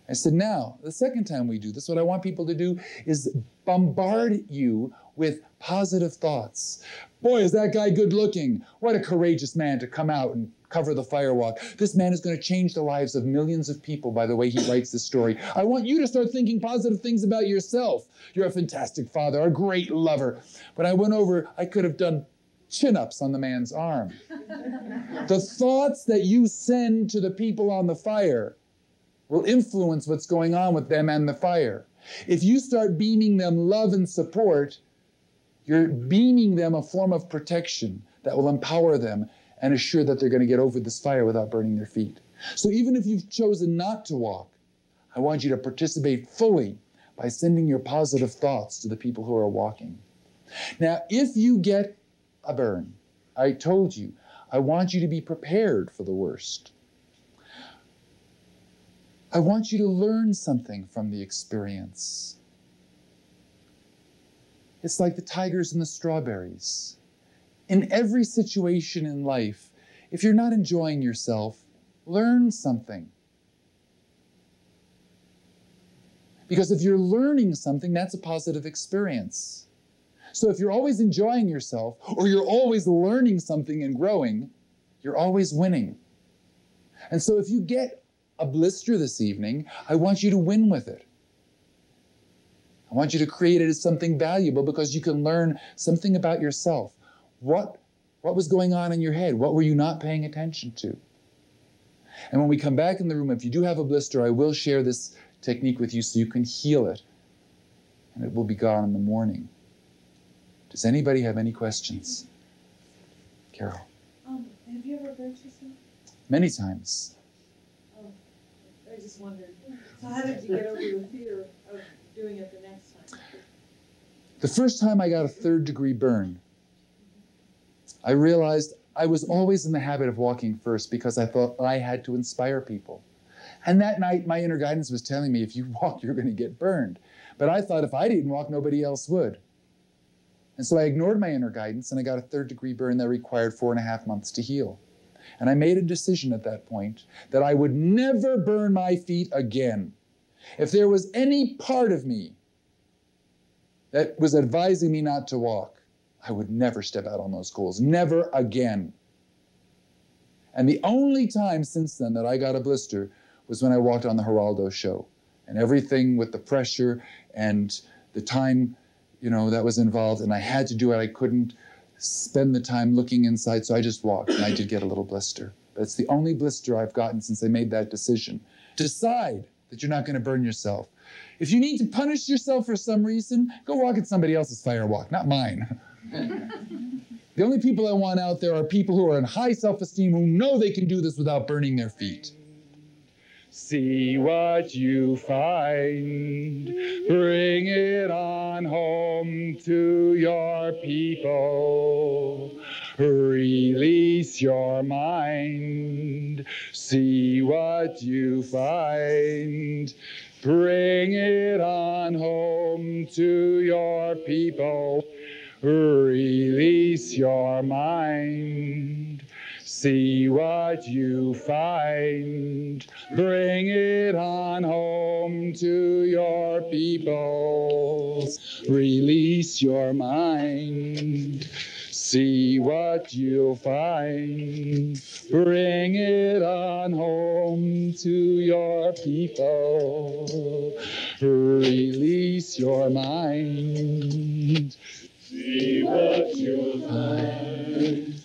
I said, now, the second time we do this, what I want people to do is bombard you with positive thoughts. Boy, is that guy good looking. What a courageous man to come out and cover the firewalk. This man is going to change the lives of millions of people by the way he writes this story. I want you to start thinking positive things about yourself. You're a fantastic father, a great lover. When I went over, I could have done chin-ups on the man's arm. The thoughts that you send to the people on the fire will influence what's going on with them and the fire. If you start beaming them love and support, you're beaming them a form of protection that will empower them and assure that they're going to get over this fire without burning their feet. So even if you've chosen not to walk, I want you to participate fully by sending your positive thoughts to the people who are walking. Now, if you get a burn, I told you, I want you to be prepared for the worst. I want you to learn something from the experience. It's like the tigers and the strawberries. In every situation in life, if you're not enjoying yourself, learn something. Because if you're learning something, that's a positive experience. So if you're always enjoying yourself, or you're always learning something and growing, you're always winning. And so if you get a blister this evening, I want you to win with it. I want you to create it as something valuable because you can learn something about yourself. What was going on in your head? What were you not paying attention to? And when we come back in the room, if you do have a blister, I will share this technique with you so you can heal it. And it will be gone in the morning. Does anybody have any questions? Carol. Have you ever burnt yourself? Many times. Oh, I just wondered. So how did you get over the fear of doing it the next time? The first time I got a 3rd-degree burn, I realized I was always in the habit of walking first because I thought I had to inspire people. And that night, my inner guidance was telling me, if you walk, you're going to get burned. But I thought if I didn't walk, nobody else would. And so I ignored my inner guidance, and I got a 3rd-degree burn that required 4.5 months to heal. And I made a decision at that point that I would never burn my feet again. If there was any part of me that was advising me not to walk, I would never step out on those goals. Never again. And the only time since then that I got a blister was when I walked on the Geraldo show. And everything with the pressure and the time, you know, that was involved, and I had to do it. I couldn't spend the time looking inside, so I just walked, and I did get a little blister. That's the only blister I've gotten since I made that decision. Decide that you're not going to burn yourself. If you need to punish yourself for some reason, go walk at somebody else's firewalk, not mine. The only people I want out there are people who are in high self-esteem, who know they can do this without burning their feet. See what you find, bring it on home to your people. Release your mind, see what you find, bring it on home to your people. Release your mind, see what you find, bring it on home to your people. Release your mind, see what you'll find, bring it on home to your people. Release your mind, see what you'll find,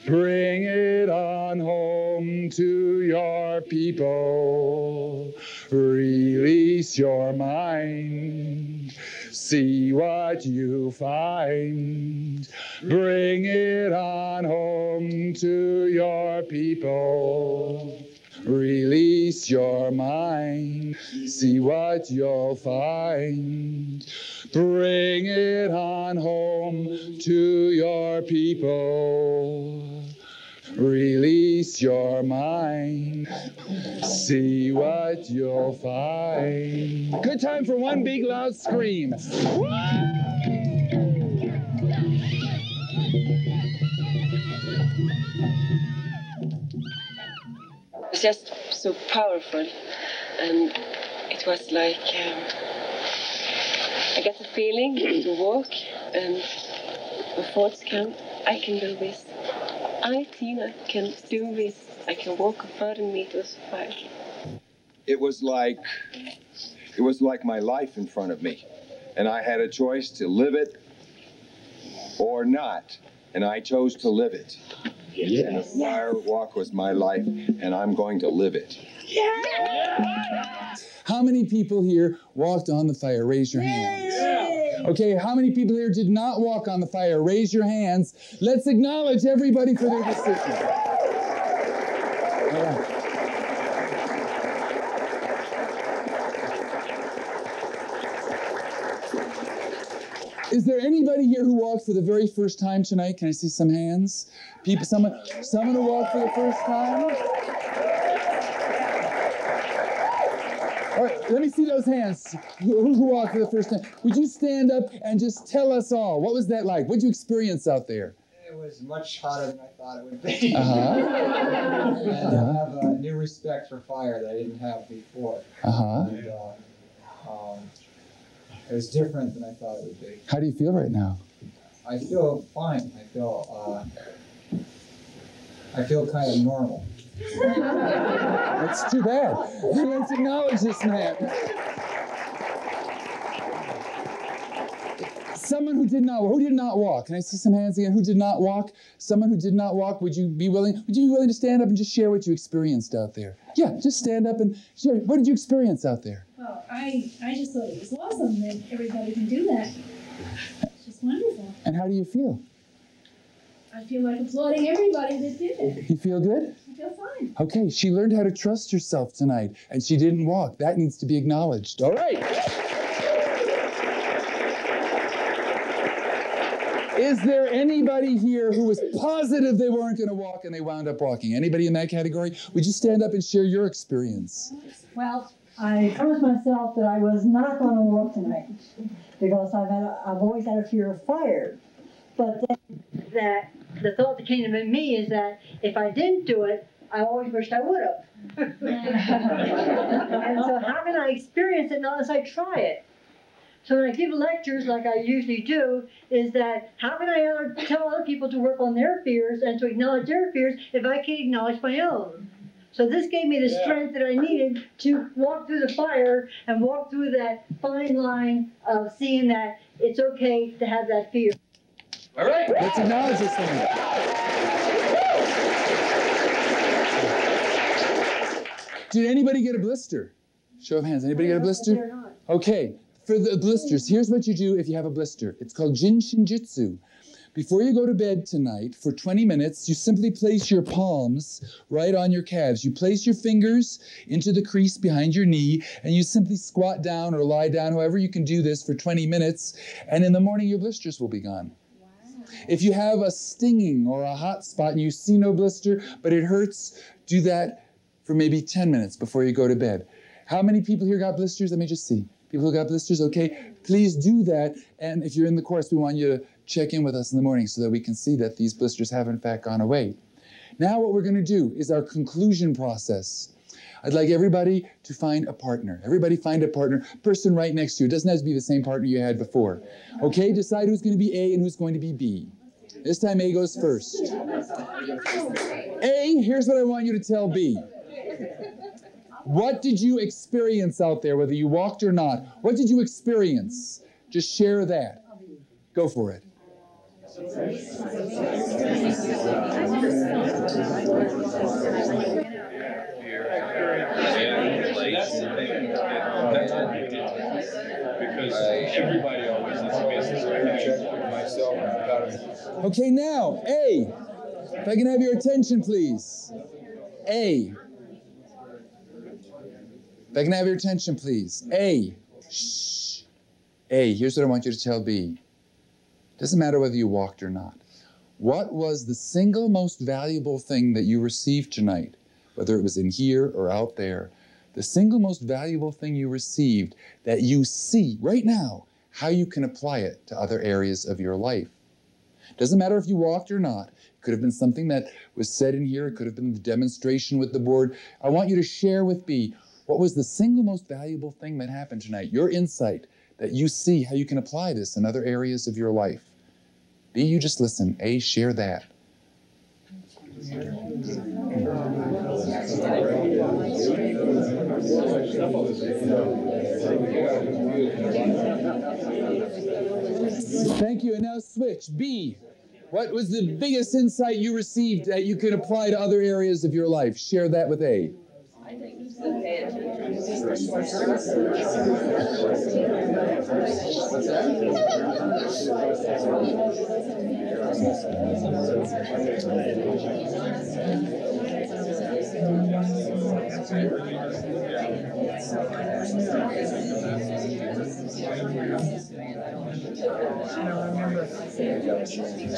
bring it on home to your people. Release your mind, see what you find, bring it on home to your people. Release your mind, see what you'll find, bring it on home to your people. Release your mind, see what you'll find. Good time for one big loud scream. It's just so powerful, and it was like I got the feeling to walk, and the thoughts come, I can do this. I think I can do this. I can walk 30 meters far. It was like my life in front of me, and I had a choice to live it or not, and I chose to live it. Yes. And the fire walk was my life, and I'm going to live it. Yeah. How many people here walked on the fire? Raise your hands. Yeah. Okay, how many people here did not walk on the fire? Raise your hands. Let's acknowledge everybody for their decision. All right. Is there anybody here who walked for the very first time tonight? Can I see some hands? People, someone who walked for the first time? All right, let me see those hands. Who walked for the first time? Would you stand up and just tell us all, what was that like? What did you experience out there? It was much hotter than I thought it would be. Uh-huh. And I have a new respect for fire that I didn't have before. Uh-huh. And, it was different than I thought it would be. How do you feel right now? I feel fine. I feel kind of normal. That's too bad. Let's acknowledge this man. Someone who did not walk. Can I see some hands again? Who did not walk? Someone who did not walk. Would you be willing to stand up and just share what you experienced out there? Yeah, just stand up and share. What did you experience out there? Well, I just thought it was awesome that everybody can do that. It's just wonderful. And how do you feel? I feel like applauding everybody that did it. You feel good? I feel fine. Okay, she learned how to trust herself tonight, and she didn't walk. That needs to be acknowledged. All right. Is there anybody here who was positive they weren't going to walk and they wound up walking? Anybody in that category? Would you stand up and share your experience? Well, I promised myself that I was not going to walk tonight because I've always had a fear of fire. But then the thought that came to me is that if I didn't do it, I always wished I would have. And so how can I experience it unless I try it? So when I give lectures, like I usually do, is that how can I tell other people to work on their fears and to acknowledge their fears if I can't acknowledge my own? So this gave me the strength that I needed to walk through the fire and walk through that fine line of seeing that it's okay to have that fear. All right, let's acknowledge this thing. Did anybody get a blister? Show of hands. Anybody get a blister? Okay, for the blisters, here's what you do if you have a blister. It's called Jin Shinjutsu. Before you go to bed tonight, for 20 minutes, you simply place your palms right on your calves. You place your fingers into the crease behind your knee, and you simply squat down or lie down, however you can do this for 20 minutes, and in the morning your blisters will be gone. Wow. If you have a stinging or a hot spot and you see no blister, but it hurts, do that for maybe 10 minutes before you go to bed. How many people here got blisters? Let me just see. People who got blisters, okay? Please do that, and if you're in the course, we want you to check in with us in the morning so that we can see that these blisters have in fact gone away. Now what we're going to do is our conclusion process. I'd like everybody to find a partner. Everybody find a partner, person right next to you. It doesn't have to be the same partner you had before. Okay, decide who's going to be A and who's going to be B. This time A goes first. A, here's what I want you to tell B. What did you experience out there, whether you walked or not? What did you experience? Just share that. Go for it. Because everybody always needs to be myself. Okay, now, A. If I can have your attention, please. A. If I can have your attention, please. A. Shh. A. Here's what I want you to tell B. Doesn't matter whether you walked or not. What was the single most valuable thing that you received tonight, whether it was in here or out there? The single most valuable thing you received that you see right now, how you can apply it to other areas of your life. Doesn't matter if you walked or not. It could have been something that was said in here. It could have been the demonstration with the board. I want you to share with B, what was the single most valuable thing that happened tonight? Your insight that you see how you can apply this in other areas of your life. B, you just listen. A, share that. Thank you, and now switch. B, what was the biggest insight you received that you can apply to other areas of your life? Share that with A. I think it's okay.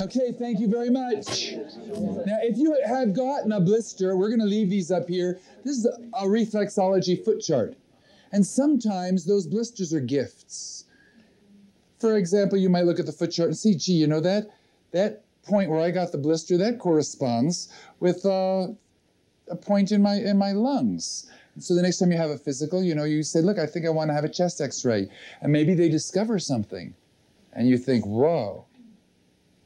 Okay, thank you very much. Now, if you have gotten a blister, we're going to leave these up here. This is a reflexology foot chart. And sometimes those blisters are gifts. For example, you might look at the foot chart and see, gee, you know that point where I got the blister, that corresponds with a point in my lungs. So the next time you have a physical, you say, look, I think I want to have a chest x-ray. And maybe they discover something. And you think, whoa,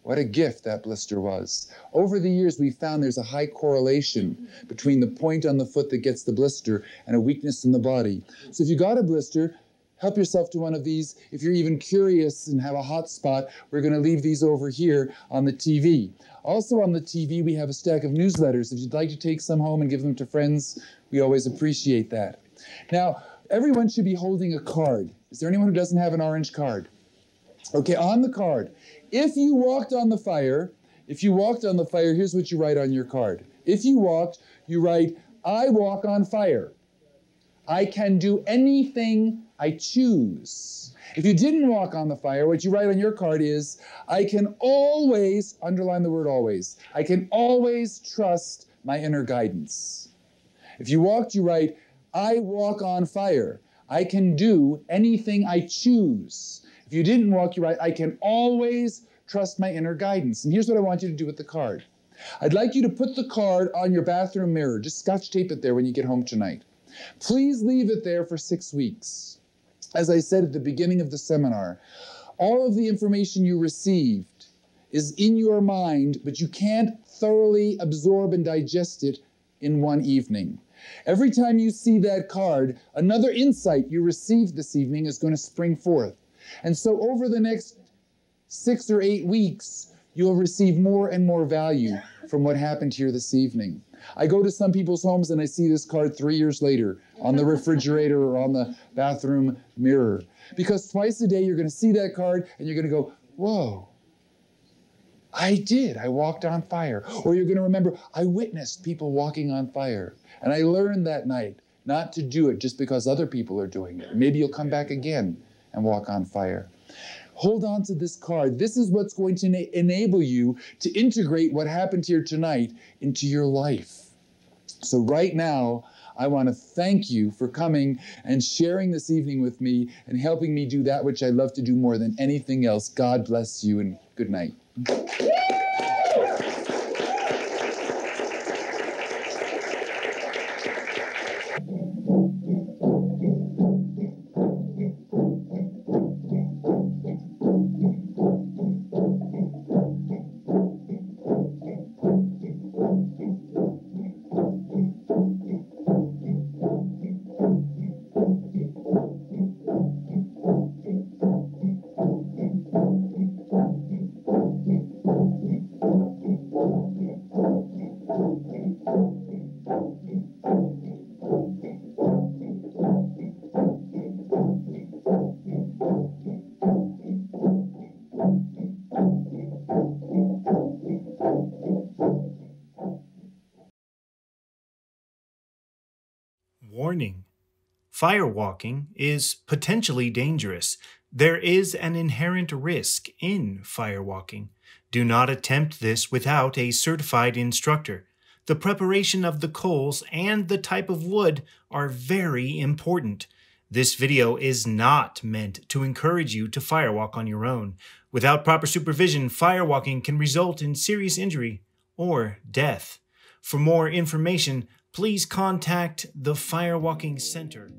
what a gift that blister was. Over the years, we found there's a high correlation between the point on the foot that gets the blister and a weakness in the body. So if you got a blister, help yourself to one of these. If you're even curious and have a hot spot, we're going to leave these over here on the TV. Also on the TV, we have a stack of newsletters. If you'd like to take some home and give them to friends, we always appreciate that. Now, everyone should be holding a card. Is there anyone who doesn't have an orange card? Okay, on the card. If you walked on the fire, here's what you write on your card. If you walked, you write, I walk on fire. I can do anything I choose. If you didn't walk on the fire, what you write on your card is, I can always, underline the word always, I can always trust my inner guidance. If you walked, you write, I walk on fire. I can do anything I choose. If you didn't walk, you write, I can always trust my inner guidance. And here's what I want you to do with the card. I'd like you to put the card on your bathroom mirror. Just scotch tape it there when you get home tonight. Please leave it there for 6 weeks. as I said at the beginning of the seminar, all of the information you received is in your mind, but you can't thoroughly absorb and digest it in one evening. Every time you see that card, another insight you received this evening is going to spring forth. And so over the next 6 or 8 weeks, you'll receive more and more value from what happened here this evening. I go to some people's homes and I see this card 3 years later on the refrigerator or on the bathroom mirror. Because twice a day you're going to see that card and you're going to go, whoa, I walked on fire. Or you're going to remember, I witnessed people walking on fire. And I learned that night not to do it just because other people are doing it. Maybe you'll come back again and walk on fire. Hold on to this card. This is what's going to enable you to integrate what happened here tonight into your life. So right now, I want to thank you for coming and sharing this evening with me and helping me do that which I love to do more than anything else. God bless you and good night. Warning: Firewalking is potentially dangerous. There is an inherent risk in firewalking. Do not attempt this without a certified instructor. The preparation of the coals and the type of wood are very important. This video is not meant to encourage you to firewalk on your own. Without proper supervision, firewalking can result in serious injury or death. For more information, please contact the Firewalking Center.